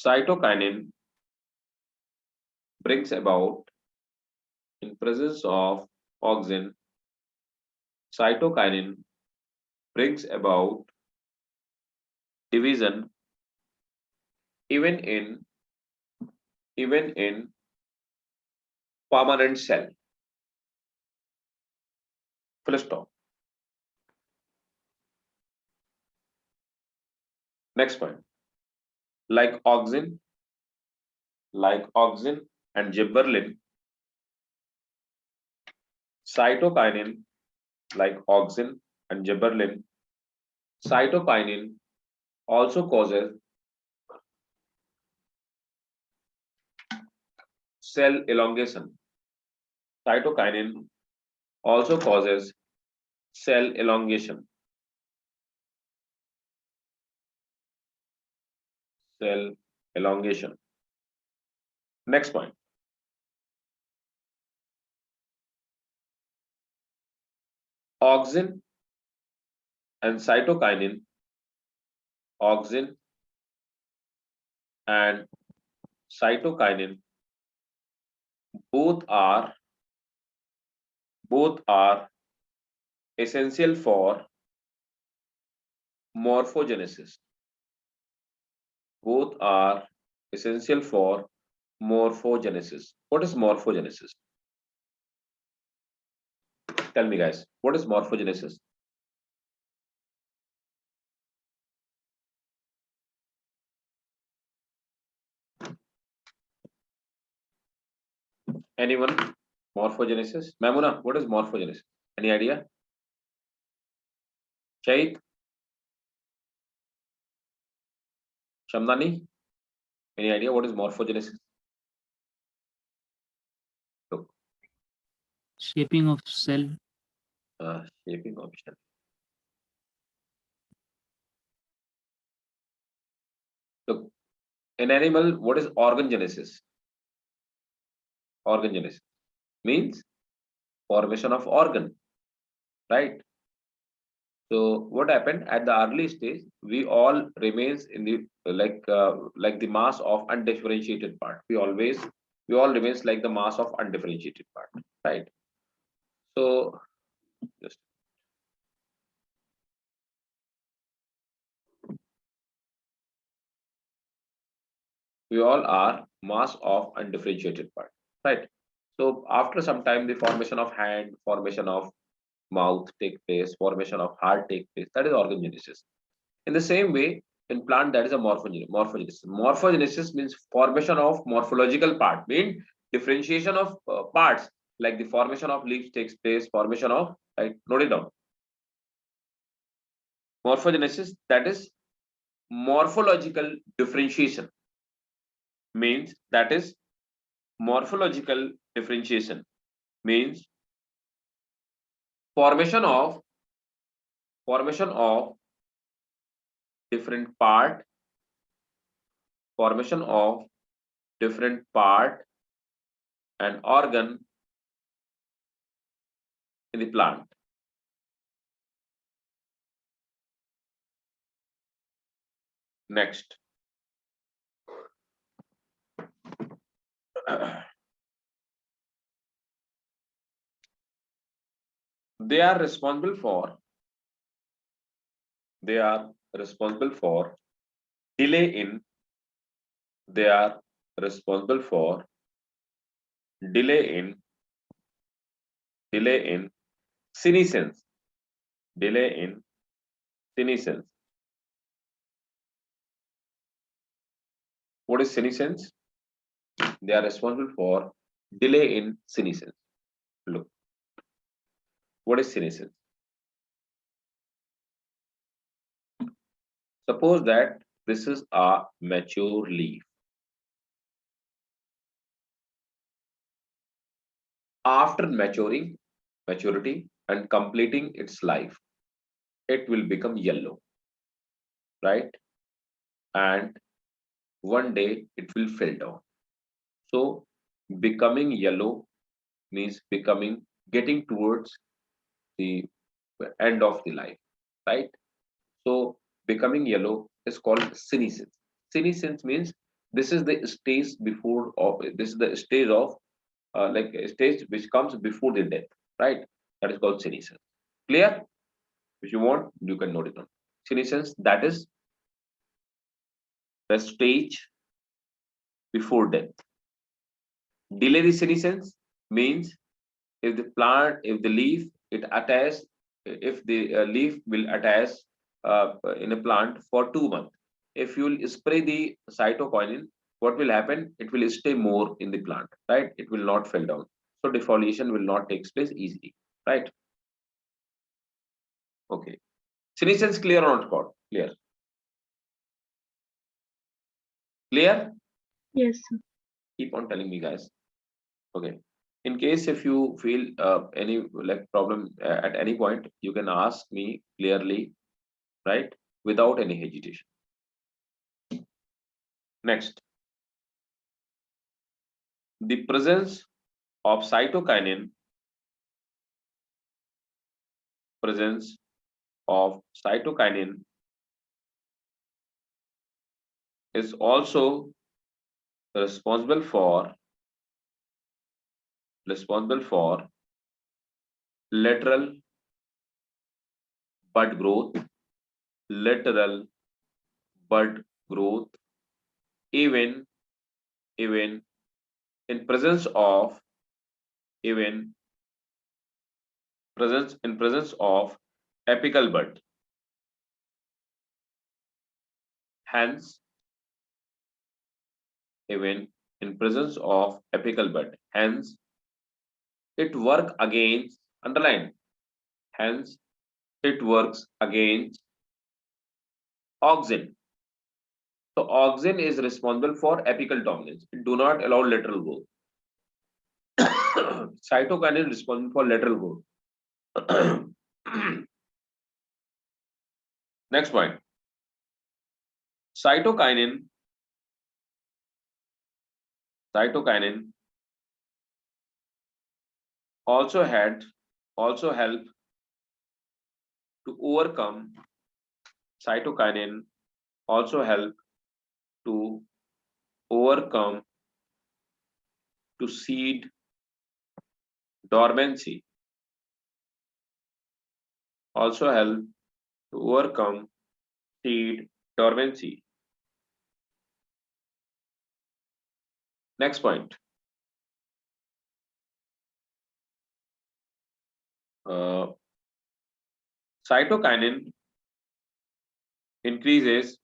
cytokinin brings about, in presence of auxin, cytokinin brings about division even in permanent cell. Full stop. Next point. Like auxin and gibberellin, cytokinin, like auxin and gibberellin, cytokinin also causes cell elongation. Cytokinin also causes cell elongation. Cell elongation. Next point. Auxin and cytokinin, auxin and cytokinin both are essential for morphogenesis. Both are essential for morphogenesis. What is morphogenesis? Tell me, guys, what is morphogenesis? Anyone? Morphogenesis? Mamuna, what is morphogenesis? Any idea? Shahid? Shamdani? Any idea what is morphogenesis? Look. Shaping of cell. Shaping of cell. Look, in animal, what is organogenesis? Organogenesis means formation of organ, right? So what happened at the early stage? We all remains in the like the mass of undifferentiated part. We all remains like the mass of undifferentiated part, right? So just we all are mass of undifferentiated part, right? So after some time, the formation of hand, formation of mouth take place, formation of heart take place. That is organogenesis. In the same way, in plant, that is a morphogenesis. Morphogenesis means formation of morphological part, mean differentiation of parts, like the formation of leaves takes place, formation of, right? Note it down. Morphogenesis, that is morphological differentiation, means that is morphological differentiation means formation of different part, formation of different part and organ in the plant. Next. They are responsible for delay in senescence. What is senescence? They are responsible for delay in senescence. Look, what is senescence? Suppose that this is a mature leaf. After maturity and completing its life, it will become yellow, right? And one day it will fall down. So becoming yellow means getting towards the end of the life, right? So becoming yellow is called senescence. Senescence means this is the stage before, or this is the stage of like a stage which comes before the death, right? That is called senescence. Clear? If you want, you can note it down. Senescence, that is the stage before death. Delay the senescence means if the leaf it attach, if the leaf will attach in a plant for 2 months. If you will spray the cytokinine, what will happen? It will stay more in the plant, right? It will not fall down. So defoliation will not take place easily, right? Okay. Senescence clear or not, Scott? Clear. Clear? Yes, sir. Keep on telling me, guys. Okay. In case if you feel any like problem at any point, you can ask me clearly, right? Without any hesitation. Next, the presence of cytokinin, presence of cytokinin is also responsible for lateral bud growth, lateral bud growth, even in presence of even presence of apical bud. Hence, even in presence of apical bud. Hence, it work against underline. Hence, it works against auxin. So auxin is responsible for apical dominance. It do not allow lateral growth. Cytokinin responsible for lateral growth. Next point. Cytokinin also help to overcome cytokinin also help to overcome to seed dormancy, also help to overcome seed dormancy. Next point. Cytokinin increases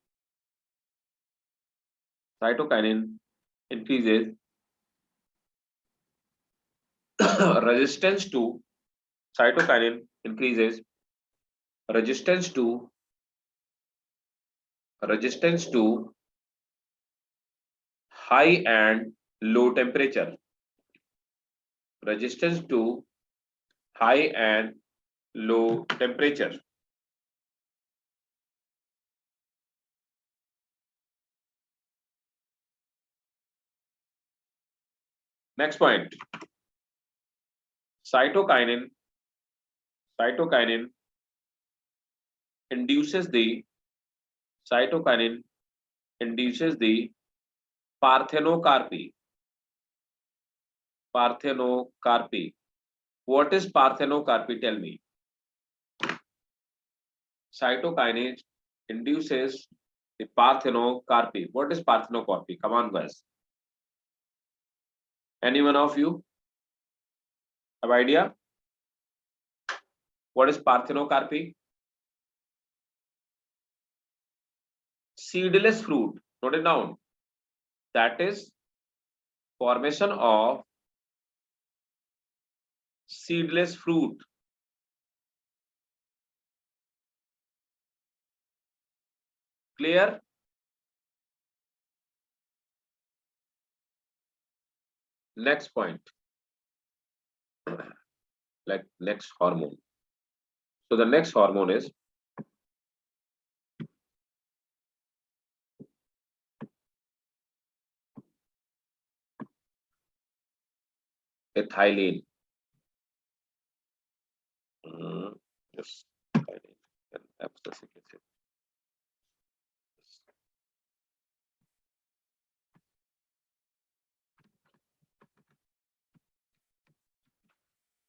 resistance to cytokinin increases resistance to high and low temperature. Resistance to high and low temperature. Next point. Cytokinin induces the parthenocarpy. What is parthenocarpy? Tell me. Cytokinin induces the parthenocarpy. What is parthenocarpy? Come on, guys. Any one of you have idea? What is parthenocarpy? Seedless fruit. Note it down. That is formation of seedless fruit. Clear? Next point. Like next hormone. So the next hormone is ethylene. Yes, ethylene. And abscisic acid.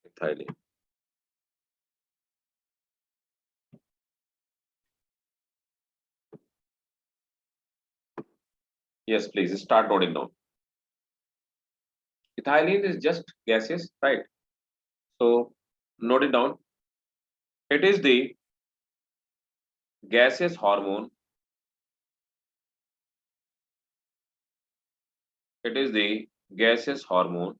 Ethylene. Yes, please start noting down. Ethylene is just gaseous, right? So note it down. It is the gaseous hormone. It is the gaseous hormone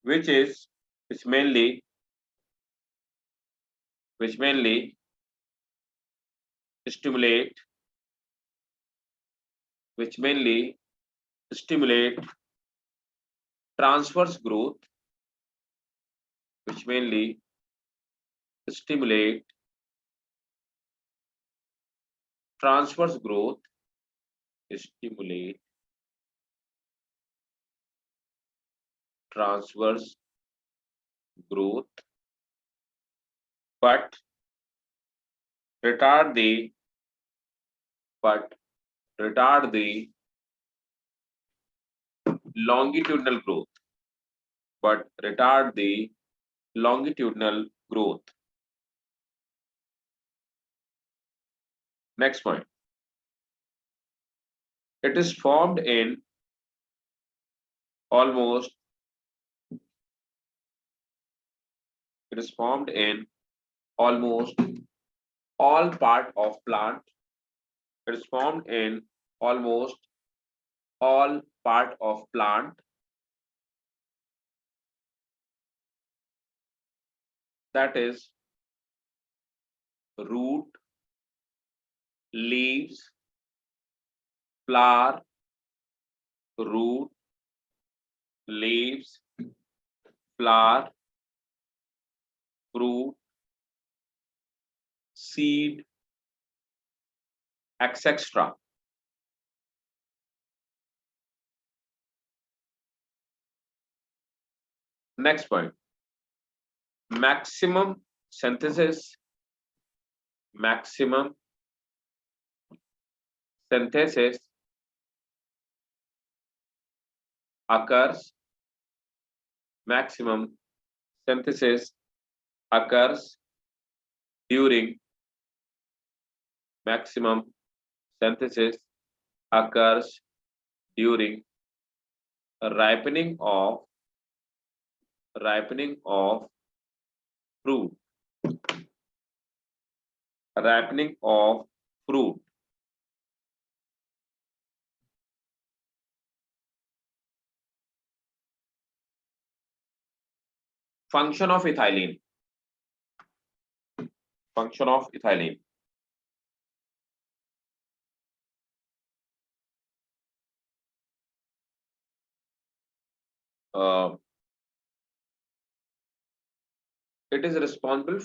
which is which mainly stimulate which mainly stimulate transverse growth, which mainly stimulate transverse growth, stimulate transverse growth, but retard the but retard the longitudinal growth, but retard the longitudinal growth. Next point. It is formed in almost it is formed in almost all part of plant. It is formed in almost all part of plant, that is root, leaves, flower, root, leaves, flower, fruit, seed, etc. Next point. Maximum synthesis maximum synthesis occurs maximum synthesis occurs during maximum synthesis occurs during ripening of fruit, ripening of fruit. Function of ethylene. Function of ethylene. Uh, it is responsible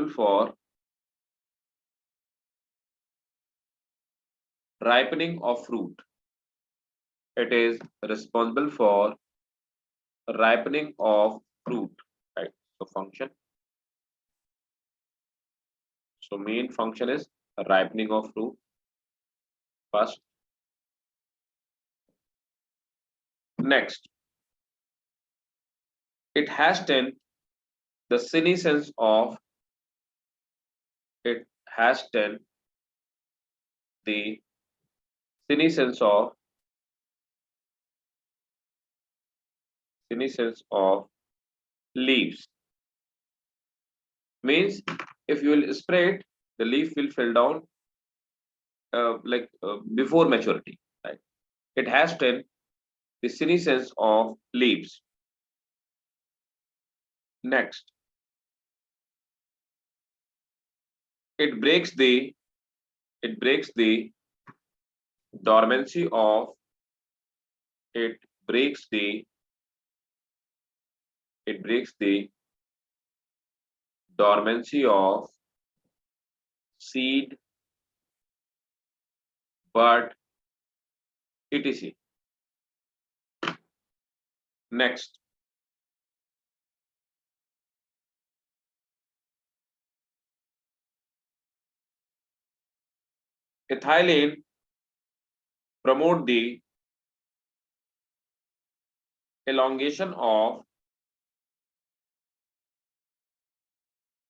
for ripening of fruit. It is responsible for ripening of fruit, right? So function. So main function is ripening of fruit. First. Next, it has the senescence of it has the senescence of leaves. Means if you will spray it, the leaf will fall down before maturity, right? It has the senescence of leaves. Next, it breaks the dormancy of it breaks the dormancy of seed, bud, etc. Next, ethylene promote the elongation of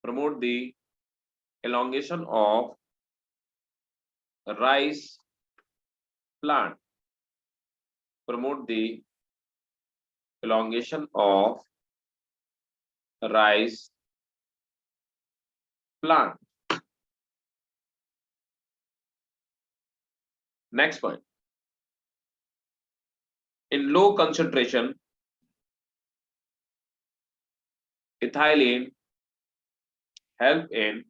promote the elongation of rice plant, promote the elongation of rice plant. Next point. In low concentration, ethylene help in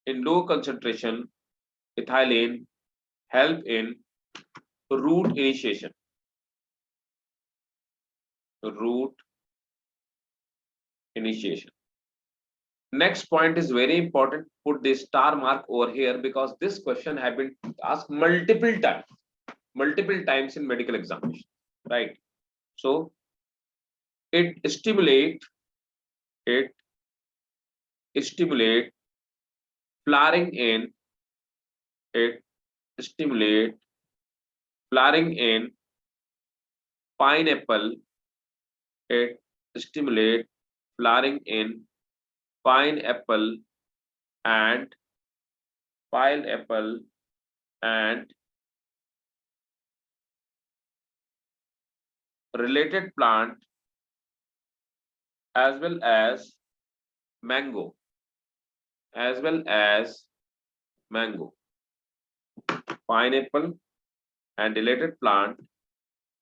low concentration, ethylene help in root initiation. Root initiation. Next point is very important. Put the star mark over here because this question have been asked multiple times in medical examination, right? So it stimulate flowering in it stimulate flowering in pineapple. It stimulate flowering in pineapple and pineapple and related plant as well as mango, pineapple and related plant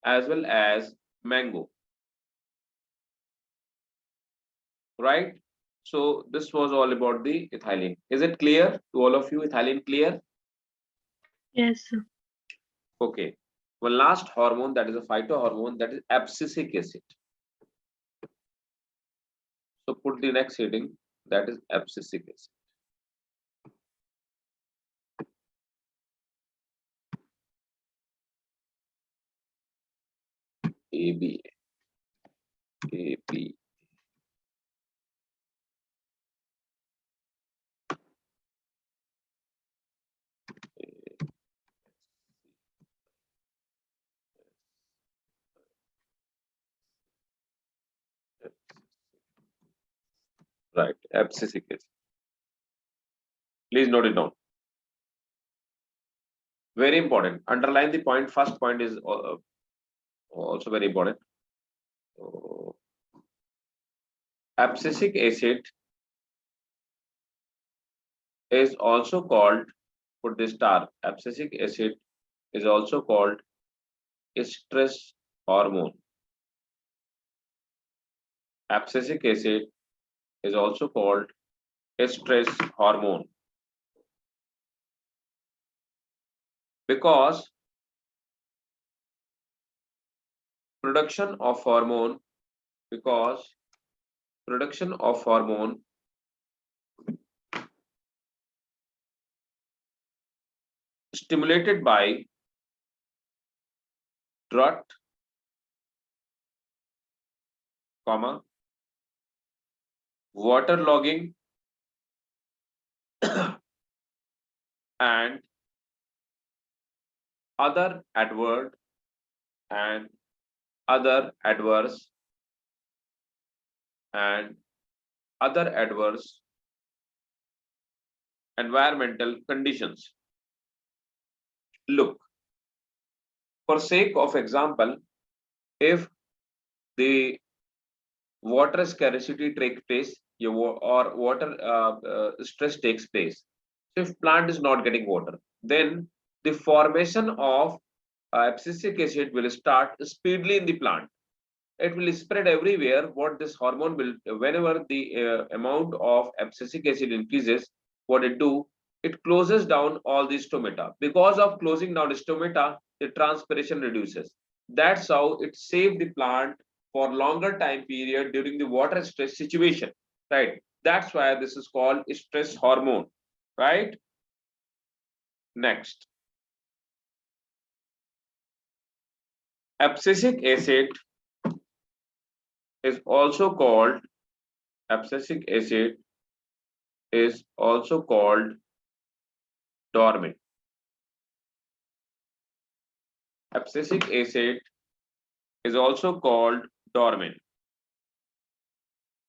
as well as mango, right? So this was all about the ethylene. Is it clear to all of you? Ethylene clear? Yes, sir. Okay. One last hormone, that is a phytohormone, that is abscisic acid. So put the next heading, that is abscisic acid. AB. Right, abscisic acid. Please note it down. Very important. Underline the point. First point is also very important. So, abscisic acid is also called, put this star, abscisic acid is also called stress hormone. Abscisic acid is also called stress hormone because production of hormone stimulated by drought, waterlogging and other adverse environmental conditions. Look, for sake of example, if the water scarcity takes place or water stress takes place, so if plant is not getting water, then the formation of abscisic acid will start speedily in the plant. It will spread everywhere. What this hormone will, whenever the amount of abscisic acid increases, what it do, it closes down all the stomata. Because of closing down stomata, the transpiration reduces. That's how it saved the plant for longer time period during the water stress situation, right? That's why this is called stress hormone, right? Next, abscisic acid is also called dormant. Abscisic acid is also called dormant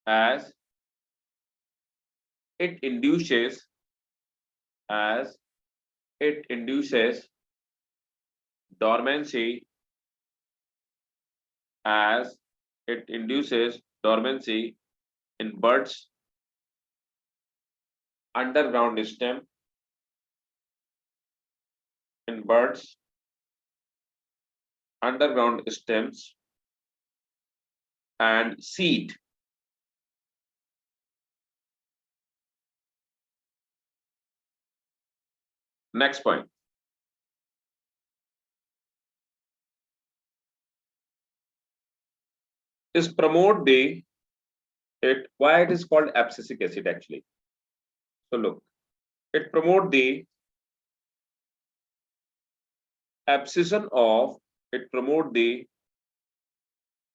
as it induces dormancy as it induces dormancy in buds, underground stem, in birds, underground stems, and seed. Next point. Is promote the why it is called abscisic acid actually. So look, it promote the abscission of it promote the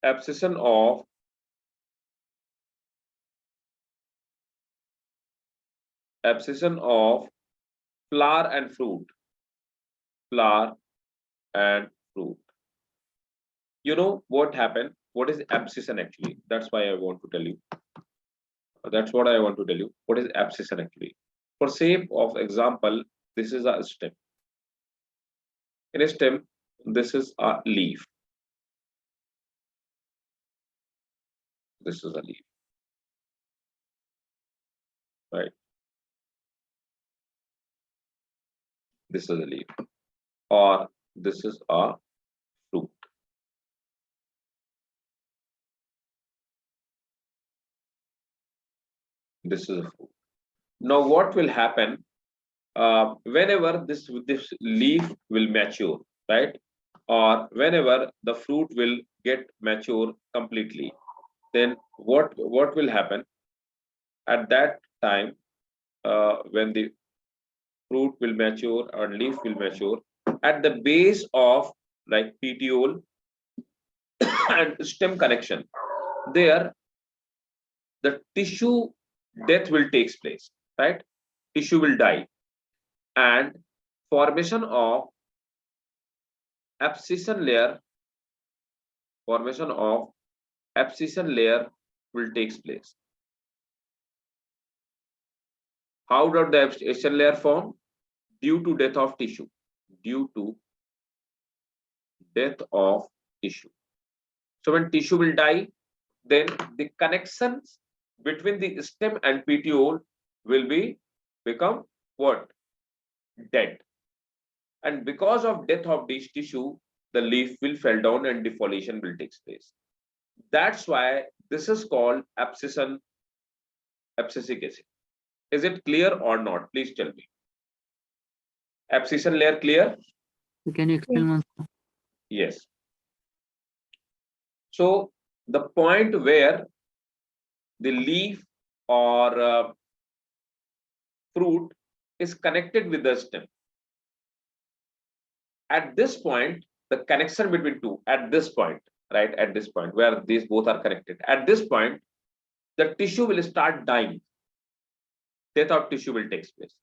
abscission of flower and fruit. Flower and fruit. You know what happened? What is abscission actually? That's why I want to tell you. That's what I want to tell you. What is abscission actually? For sake of example, this is a stem. In a stem, this is a leaf. This is a leaf. Right? This is a leaf. Or this is a fruit. This is a fruit. Now, what will happen whenever this leaf will mature, right? Or whenever the fruit will get mature completely, then what will happen at that time when the fruit will mature or leaf will mature at the base of like petiole and stem connection, there the tissue death will take place, right? Tissue will die and formation of abscission layer will take place. How does the abscission layer form? Due to death of tissue. Due to death of tissue. So when tissue will die, then the connections between the stem and petiole will become what? Dead. And because of death of this tissue, the leaf will fall down and defoliation will take place. That's why this is called abscissic acid. Is it clear or not? Please tell me. Abscission layer clear? Can you explain once? Yes. So the point where the leaf or fruit is connected with the stem. At this point, the connection between two, at this point, right? At this point where these both are connected, at this point, the tissue will start dying. Death of tissue will take place.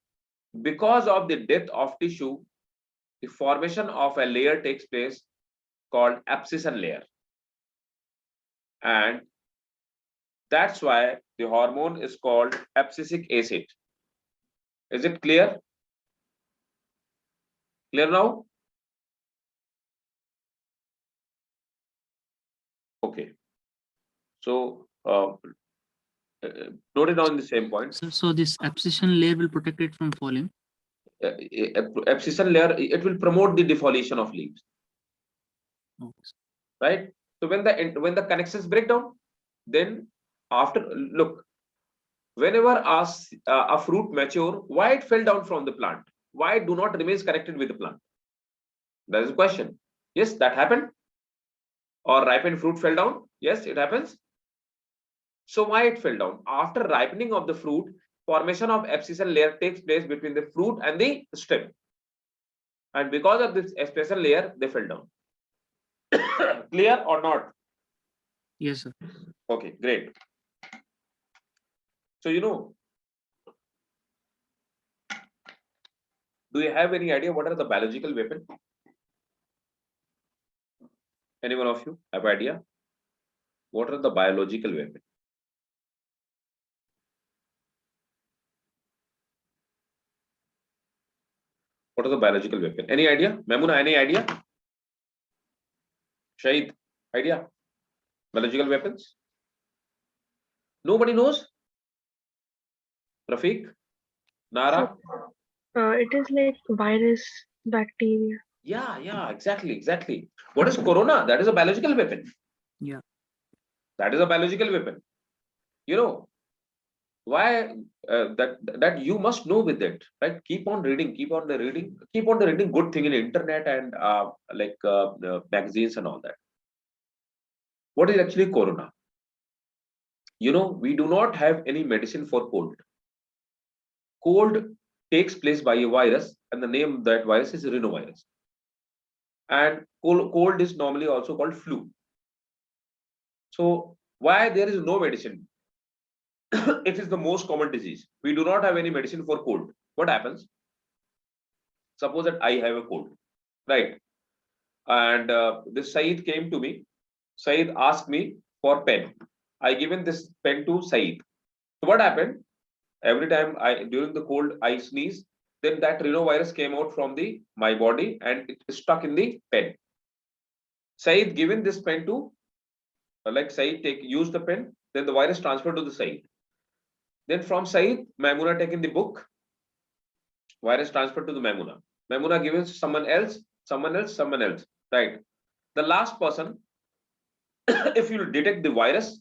Because of the death of tissue, the formation of a layer takes place called abscission layer. And that's why the hormone is called abscisic acid. Is it clear? Clear now? Okay. So note it down the same point. So this abscission layer will protect it from falling. Abscission layer, it will promote the defoliation of leaves. Okay. Right? So when the connections break down, then after look, whenever a fruit mature, why it fell down from the plant? Why it do not remains connected with the plant? That is the question. Yes, that happened. Or ripened fruit fell down. Yes, it happens. So why it fell down? After ripening of the fruit, formation of abscission layer takes place between the fruit and the stem. And because of this abscission layer, they fell down. Clear or not? Yes, sir. Okay, great. So, do you have any idea what are the biological weapons? Any one of you have idea? What are the biological weapons? What are the biological weapon? Any idea? Memuna, any idea? Shahid, idea? Biological weapons? Nobody knows? Rafiq? Nara? It is like virus, bacteria. Yeah, exactly. What is corona? That is a biological weapon. Yeah. That is a biological weapon. You know why that you must know with it, right? Keep on reading, keep on the reading good thing in internet and magazines and all that. What is actually corona? We do not have any medicine for cold. Cold takes place by a virus, and the name of that virus is rhinovirus. And cold is normally also called flu. So why there is no medicine? It is the most common disease. We do not have any medicine for cold. What happens? Suppose that I have a cold, right? And this Saeed came to me. Saeed asked me for pen. I given this pen to Saeed. So what happened? Every time during the cold I sneeze, then that rhinovirus came out from my body and it is stuck in the pen. Saeed given this pen to Saeed use the pen, then the virus transferred to the Saeed. Then from Saeed, Maimuna taken the book, virus transferred to the Maimuna. Maimuna given someone else, right? The last person, if you detect the virus,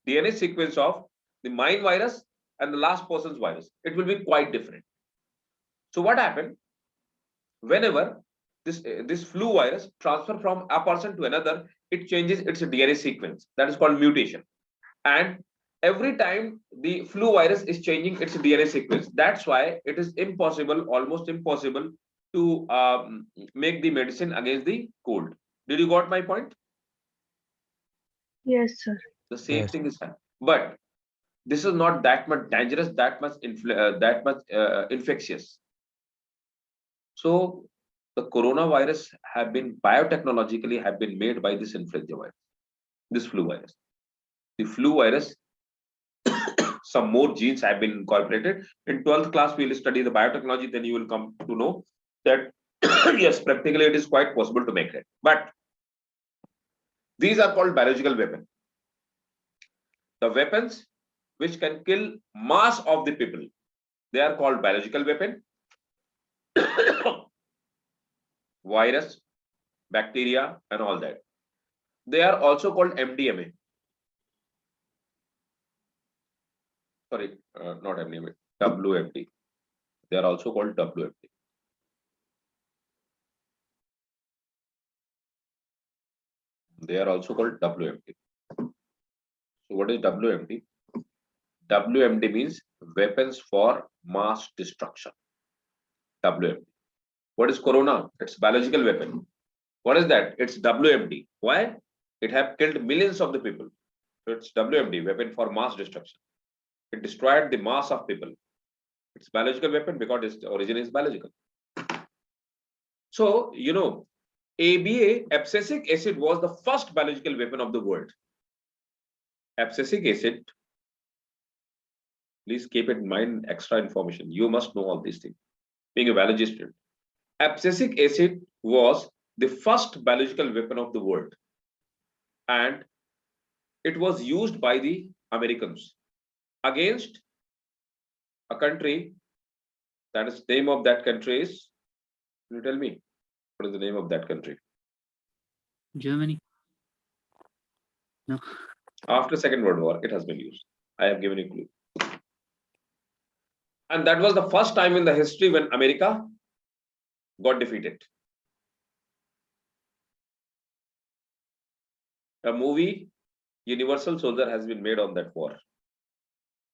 DNA sequence of the mine virus and the last person's virus, it will be quite different. So what happened? Whenever this flu virus transfer from a person to another, it changes its DNA sequence. That is called mutation. And every time the flu virus is changing its DNA sequence. That's why it is almost impossible to make the medicine against the cold. Did you got my point? Yes, sir. The same Yes. thing is happening. But this is not that much dangerous, that much infectious. So the coronavirus have been biotechnologically have been made by this influenza virus, this flu virus. The flu virus, some more genes have been incorporated. In 12th class, we will study the biotechnology, then you will come to know that yes, practically it is quite possible to make it. But these are called biological weapons. The weapons which can kill mass of the people, they are called biological weapon. Virus, bacteria, and all that. They are also called MDMA. Sorry, not MDMA, WMD. They are also called WMD. They are also called WMD. So what is WMD? WMD means weapons for mass destruction. WMD. What is corona? It's biological weapon. What is that? It's WMD. Why? It have killed millions of the people. So it's WMD, weapon for mass destruction. It destroyed the mass of people. It's biological weapon because its origin is biological. So, ABA, abscisic acid, was the first biological weapon of the world. Abscisic acid, please keep it in mind, extra information. You must know all these things. Being a biology student, abscisic acid was the first biological weapon of the world. And it was used by the Americans against a country. That is, name of that country is, can you tell me what is the name of that country? Germany. No. After Second World War, it has been used. I have given you a clue. And that was the first time in the history when America got defeated. A movie, Universal Soldier, has been made on that war.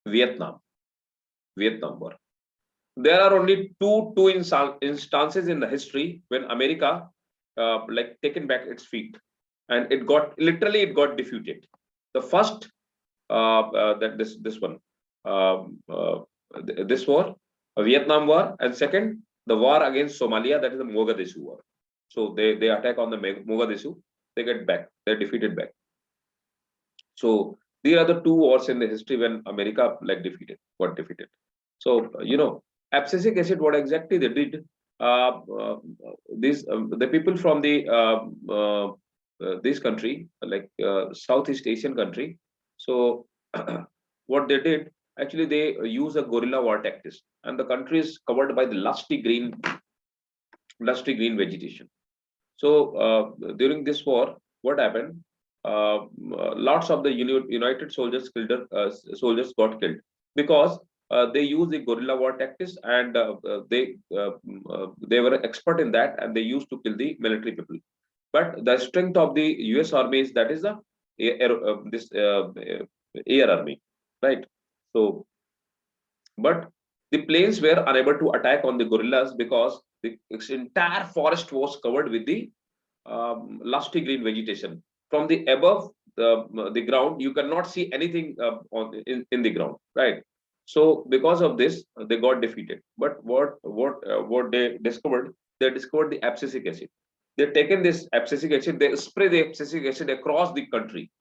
Vietnam War. There are only two instances in the history when America taken back its feet, and it got defeated. The first this one, this war, Vietnam War, and second, the war against Somalia, that is the Mogadishu War. So they attack on the Mogadishu, they get back, they're defeated back. So these are the two wars in the history when America got defeated. So abscisic acid, what exactly they did, the people from this country, like Southeast Asian country. So what they did, actually, they use a guerrilla war tactics, and the country is covered by the lusty green vegetation. So during this war, what happened? Lots of the United soldiers soldiers got killed because they used the guerrilla war tactics, and they were expert in that, and they used to kill the military people. But the strength of the U.S. army is that is the air army, right? So, but the planes were unable to attack on the guerrillas because the entire forest was covered with the lusty green vegetation. From the above the ground, you cannot see anything in the ground, right? So because of this, they got defeated. But what they discovered? They discovered the abscisic acid. They've taken this abscisic acid, they spray the abscisic acid across the country,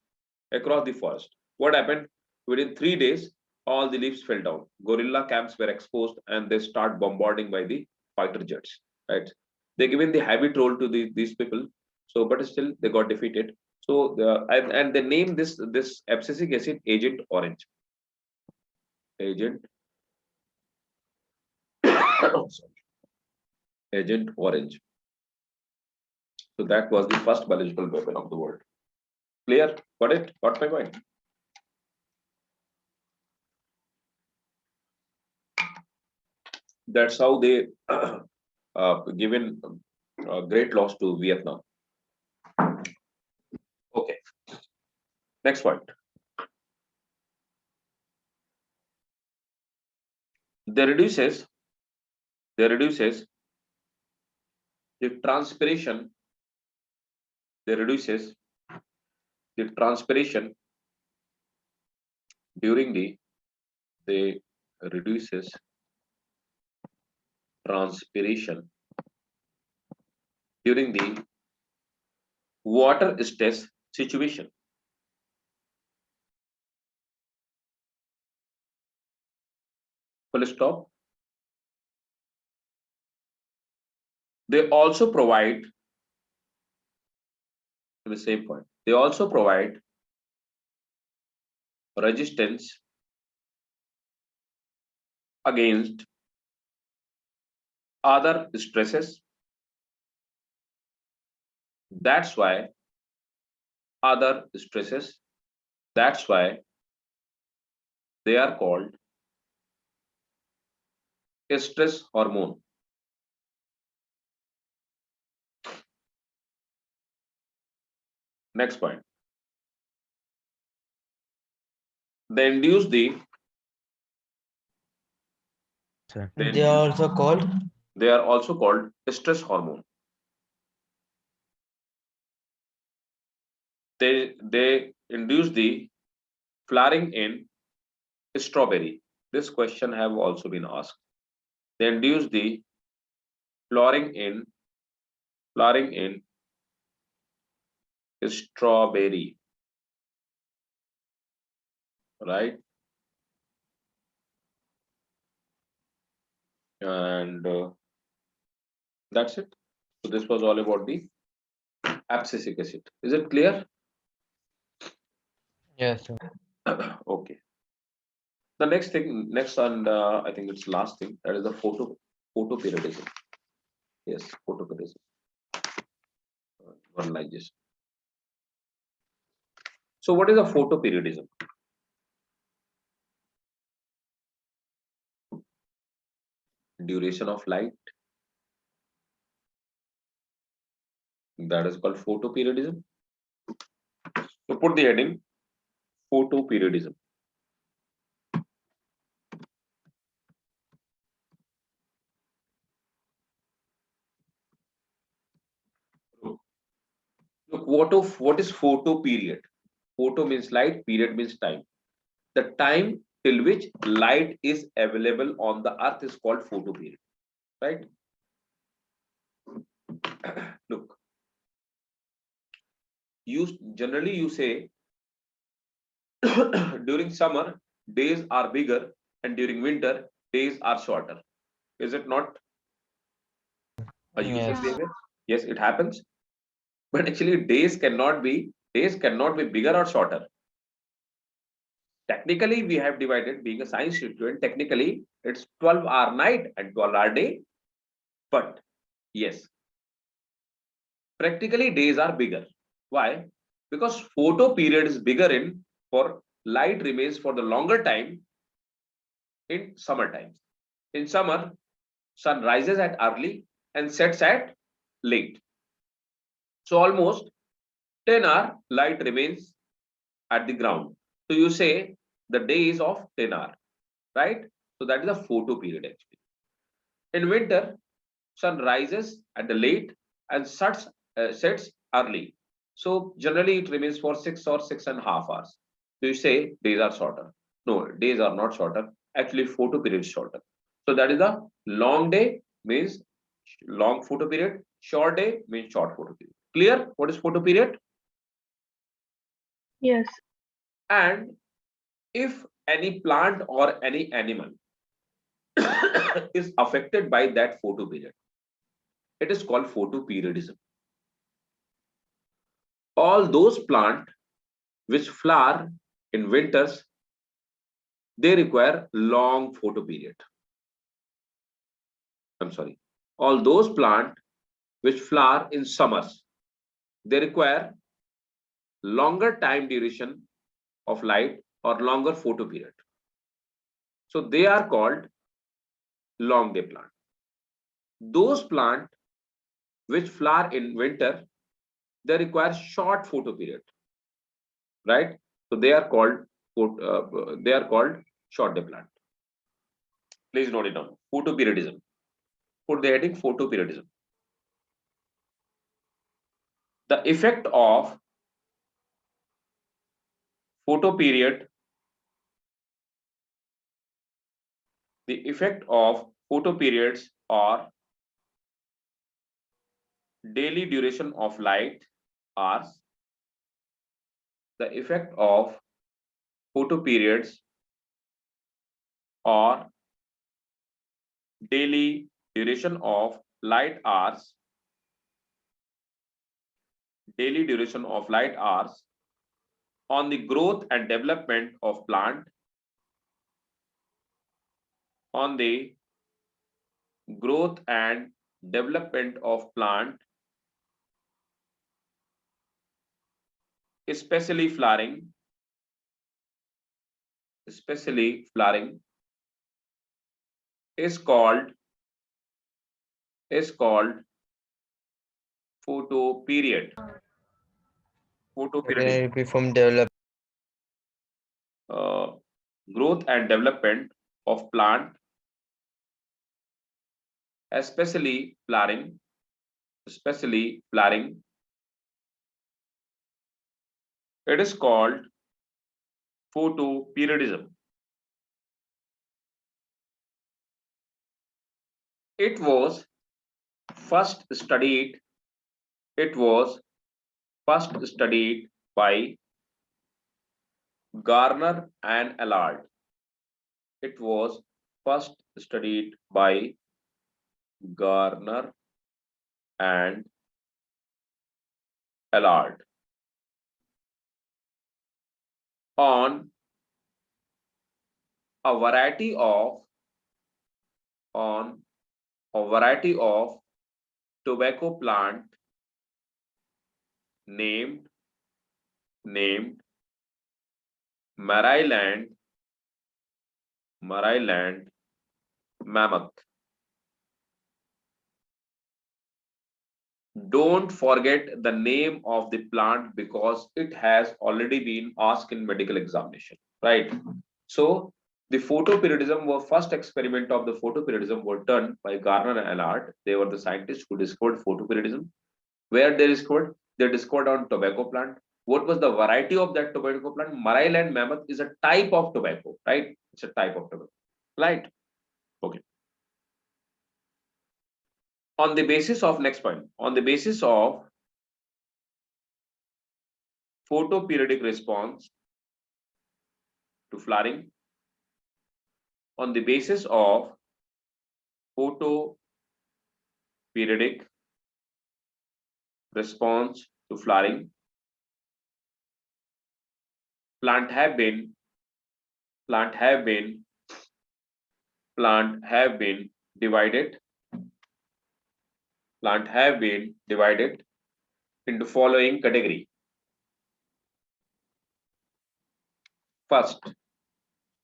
across the forest. What happened? Within 3 days, all the leaves fell down. Guerrilla camps were exposed, and they start bombarding by the fighter jets. Right? They given the heavy toll to these people. So, but still they got defeated. So, and they named this abscisic acid Agent Orange. Agent Agent Orange. So that was the first biological weapon of the world. Clear? Got it? Got my point? That's how they given great loss to Vietnam. Okay. Next point. They reduces the transpiration. They reduces the transpiration during they reduces transpiration during the water stress situation. Full stop. They also provide, to the same point, they also provide resistance against other stresses. That's why other stresses, that's why they are called a stress hormone. Next point. They induce the They are also called. they are also called stress hormone. They induce the flowering in strawberry. This question have also been asked. They induce the flowering in strawberry, right? And that's it. So this was all about the abscisic acid. Is it clear? Yes, sir. Okay. The next thing, and I think it's last thing, that is the photoperiodism. Yes, photoperiodism. One like this. So what is a photoperiodism? Duration of light. That is called photoperiodism. So put the heading photoperiodism. Look, what is photo period? Photo means light, period means time. The time till which light is available on the earth is called photo period, right? Look, generally you say during summer days are bigger and during winter days are shorter. Is it not? a usual Yes. behavior? Yes, it happens. But actually, days cannot be bigger or shorter. Technically, we have divided, being a science student, technically it's 12-hour night and 12-hour day. But yes, practically days are bigger. Why? Because photo period is bigger in for light remains for the longer time in summer times. In summer, sun rises at early and sets at late. So almost 10-hour light remains at the ground. So you say the day is of 10-hour, right? So that is a photo period actually. In winter, sun rises at the late and sets early. So generally it remains for 6 or 6.5 hours. So you say days are shorter. No, days are not shorter. Actually, photo period is shorter. So that is the long day means long photo period. Short day means short photo period. Clear? What is photo period? Yes. And if any plant or any animal is affected by that photo period, it is called photoperiodism. All those plants which flower in winters, they require long photo period. I'm sorry. All those plants which flower in summers, they require longer time duration of light or longer photo period. So they are called long day plant. Those plants which flower in winter, they require short photo period, right? So they are called short day plant. Please note it down. Photoperiodism. Put the heading photoperiodism. The effect of photoperiod, the effect of photoperiods are daily duration of light hours. The effect of photoperiods are daily duration of light hours, daily duration of light hours on the growth and development of plant, on the growth and development of plant, especially flowering, is called photoperiod. Can I Photoperiodism. repeat from develop? Growth and development of plant, especially flowering, it is called photoperiodism. It was first studied by Garner and Allard. It was first studied by Garner and Allard on a variety of tobacco plant named Maryland mammoth. Don't forget the name of the plant because it has already been asked in medical examination, right? So the photoperiodism were first experiment of the photoperiodism were done by Garner and Allard. They were the scientists who discovered photoperiodism. Where they discovered? They discovered on tobacco plant. What was the variety of that tobacco plant? Maryland mammoth is a type of tobacco, right? It's a type of tobacco, right? Okay. On the basis of next point, on the basis of photoperiodic response to flowering, on the basis of periodic response to flowering. Plant have been divided. Plant have been divided into following category. First,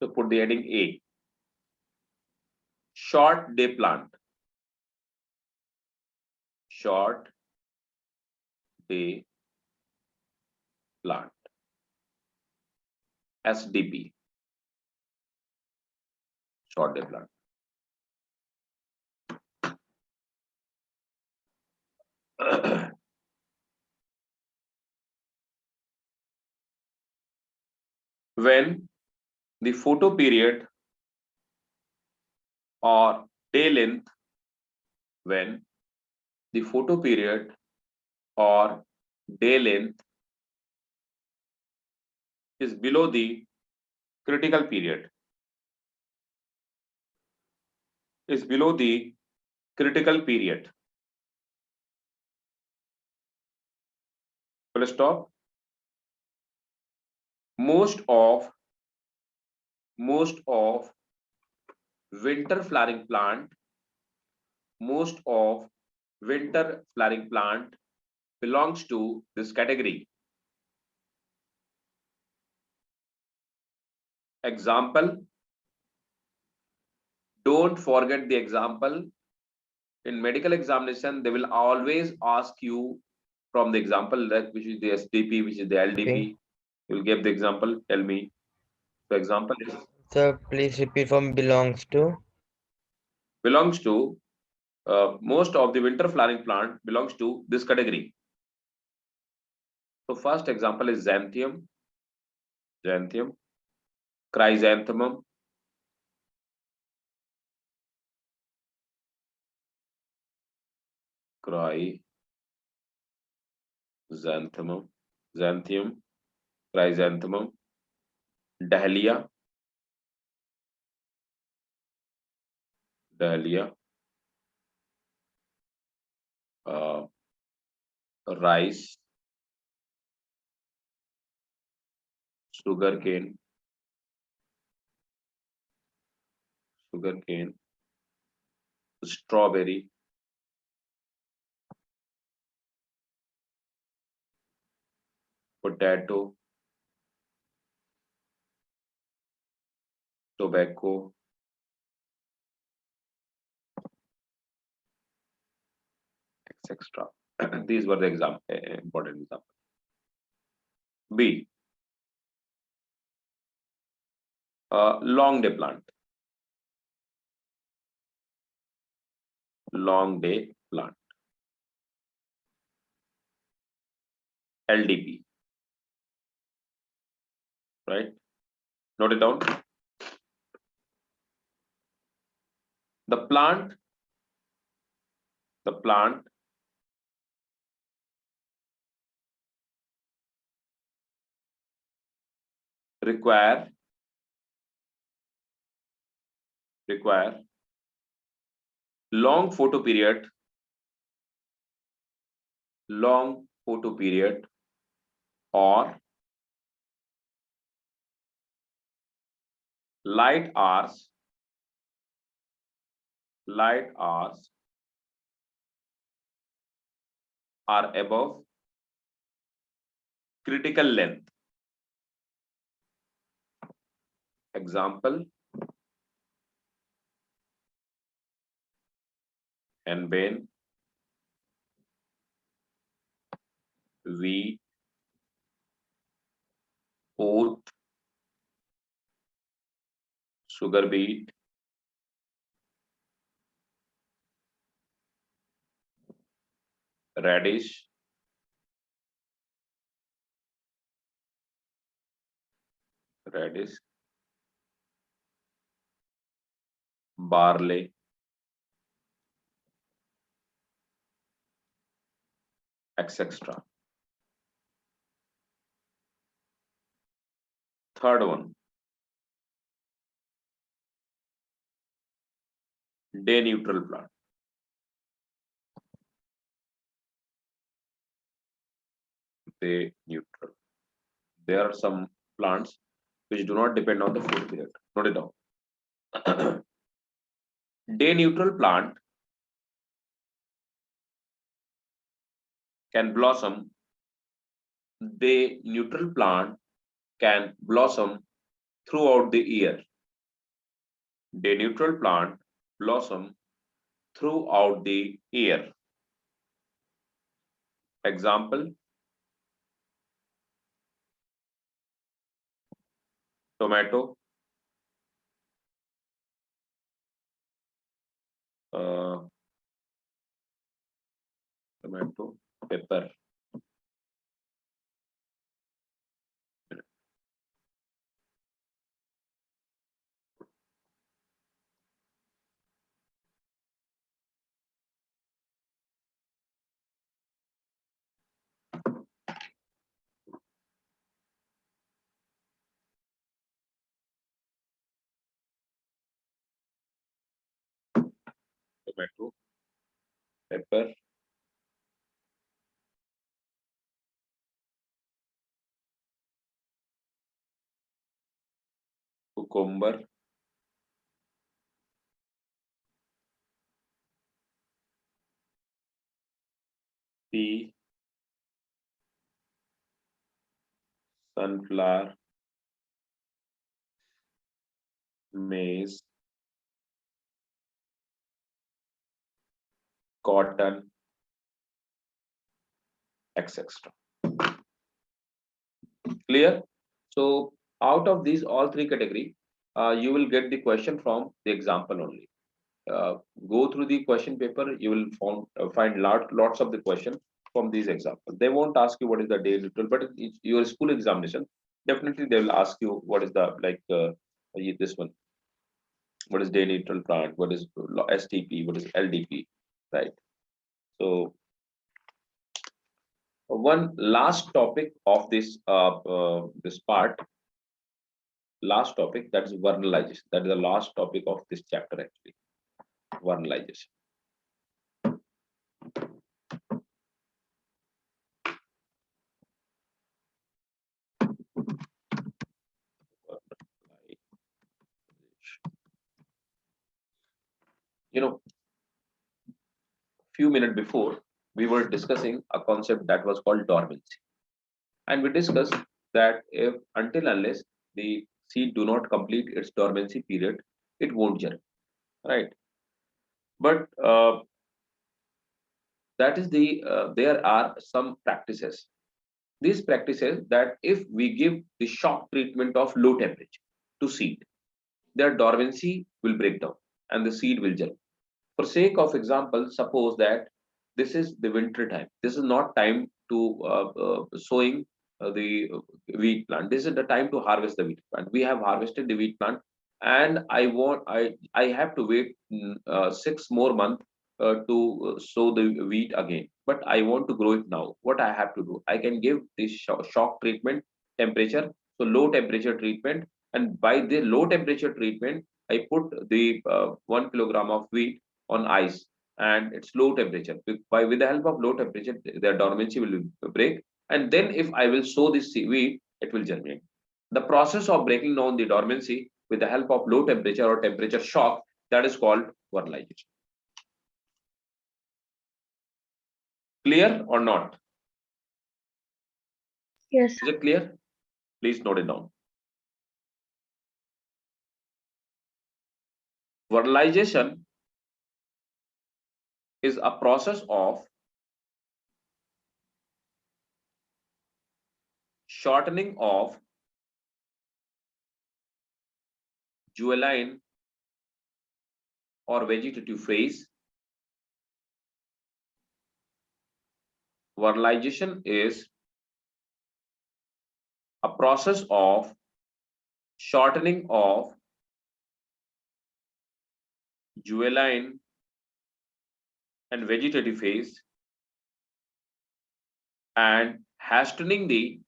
so put the heading A. Short day plant. Short day plant. SDP. Short day plant. When the photo period or day length, when the photo period or day length is below the critical period, is below the critical period. Full stop. Most of winter flowering plant, most of winter flowering plant belongs to this category. Example. Don't forget the example. In medical examination, they will always ask you from the example that which is the SDP, which is the LDP. Okay. You will give the example. Tell me. The example is Sir, please repeat from belongs to. belongs to most of the winter flowering plant belongs to this category. So first example is xanthium, chrysanthemum, xanthium, chrysanthemum, dahlia, rice, sugarcane, strawberry, potato, tobacco, etc. These were the important examples. B. Long day plant. Long day plant. LDP. Right? Note it down. The plant require long photo period or light hours are above critical length. Example, henbane, wheat, oat, sugar beet, radish, barley, etc. Third one, day neutral plant. day neutral. There are some plants which do not depend on the food period. Note it down. Day neutral plant can blossom. Day neutral plant can blossom throughout the year. Day neutral plant blossom throughout the year. Example, tomato, tomato, pepper. Tomato, pepper, cucumber, pea, sunflower, maize, cotton, etc. Clear? So out of these all three category, you will get the question from the example only. Go through the question paper, you will find lots of the question from these examples. They won't ask you what is the day neutral, but it's your school examination. Definitely, they will ask you what is the this one. What is day neutral plant? What is STP? What is LDP? Right. So one last topic of this part, last topic, that is vernalization. That is the last topic of this chapter actually. Vernalization. You know, few minutes before we were discussing a concept that was called dormancy, and we discussed that if until unless the seed do not complete its dormancy period, it won't germinate, right? But that is there are some practices. These practices that if we give the shock treatment of low temperature to seed, their dormancy will break down and the seed will germinate. For sake of example, suppose that this is the winter time. This is not time to sowing the wheat plant. This is the time to harvest the wheat plant. We have harvested the wheat plant, and I have to wait 6 more months to sow the wheat again. But I want to grow it now. What I have to do? I can give this shock treatment temperature, so low temperature treatment, and by the low temperature treatment, I put the 1 kilogram of wheat on ice and it's low temperature. With the help of low temperature, their dormancy will break, and then if I will sow this wheat, it will germinate. The process of breaking down the dormancy with the help of low temperature or temperature shock, that is called vernalization. Clear or not? Yes. Is it clear? Please note it down. Vernalization is a process of shortening of juvenile or vegetative phase. Vernalization is a process of shortening of juvenile and vegetative phase and hastening the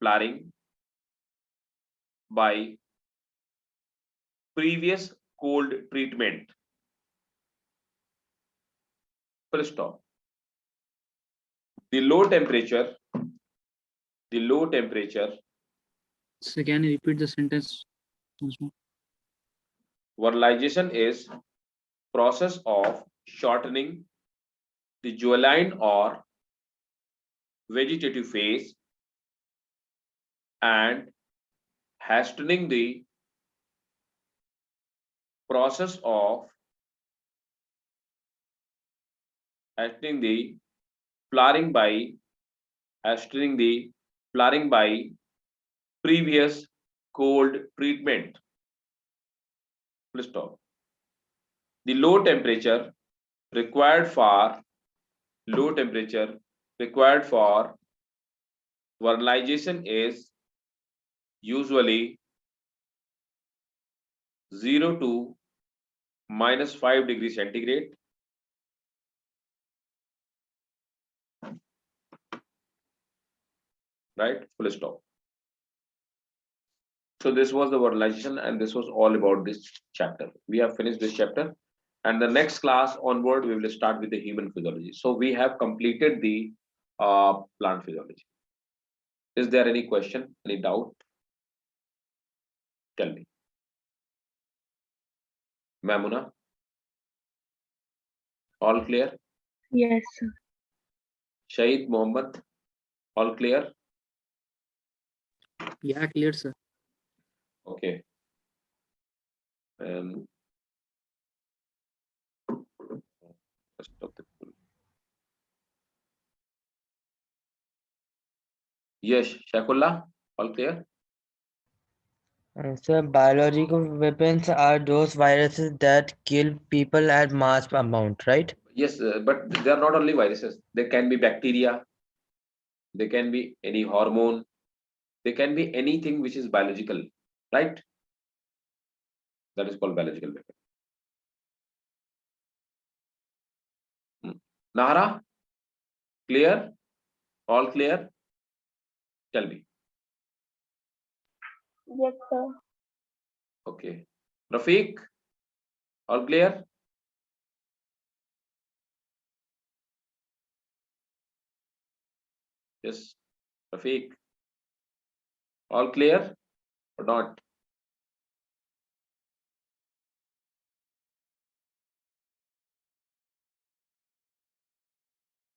flowering by previous cold treatment. Full stop. The low temperature. The low temperature. So can you repeat the sentence once more? Vernalization is process of shortening the juvenile or vegetative phase and hastening the process of hastening the flowering by hastening the flowering by previous cold treatment. Full stop. The low temperature required for vernalization is usually 0 to -5 degrees centigrade. Right? Full stop. So this was the vernalization, and this was all about this chapter. We have finished this chapter, and the next class onward we will start with the human physiology. So we have completed the plant physiology. Is there any question, any doubt? Tell me. Mamuna? All clear? Yes, sir. Shahid Mohammed? All clear? Yeah, clear, sir. Okay. Yes, Shakullah? All clear? Sir, biological weapons are those viruses that kill people at mass amount, right? Yes, but they are not only viruses. They can be bacteria. They can be any hormone. They can be anything which is biological, right? That is called biological weapon. Nahara, clear? All clear? Tell me. Yes, sir. Okay. Rafiq, all clear? Yes. Rafiq, all clear or not?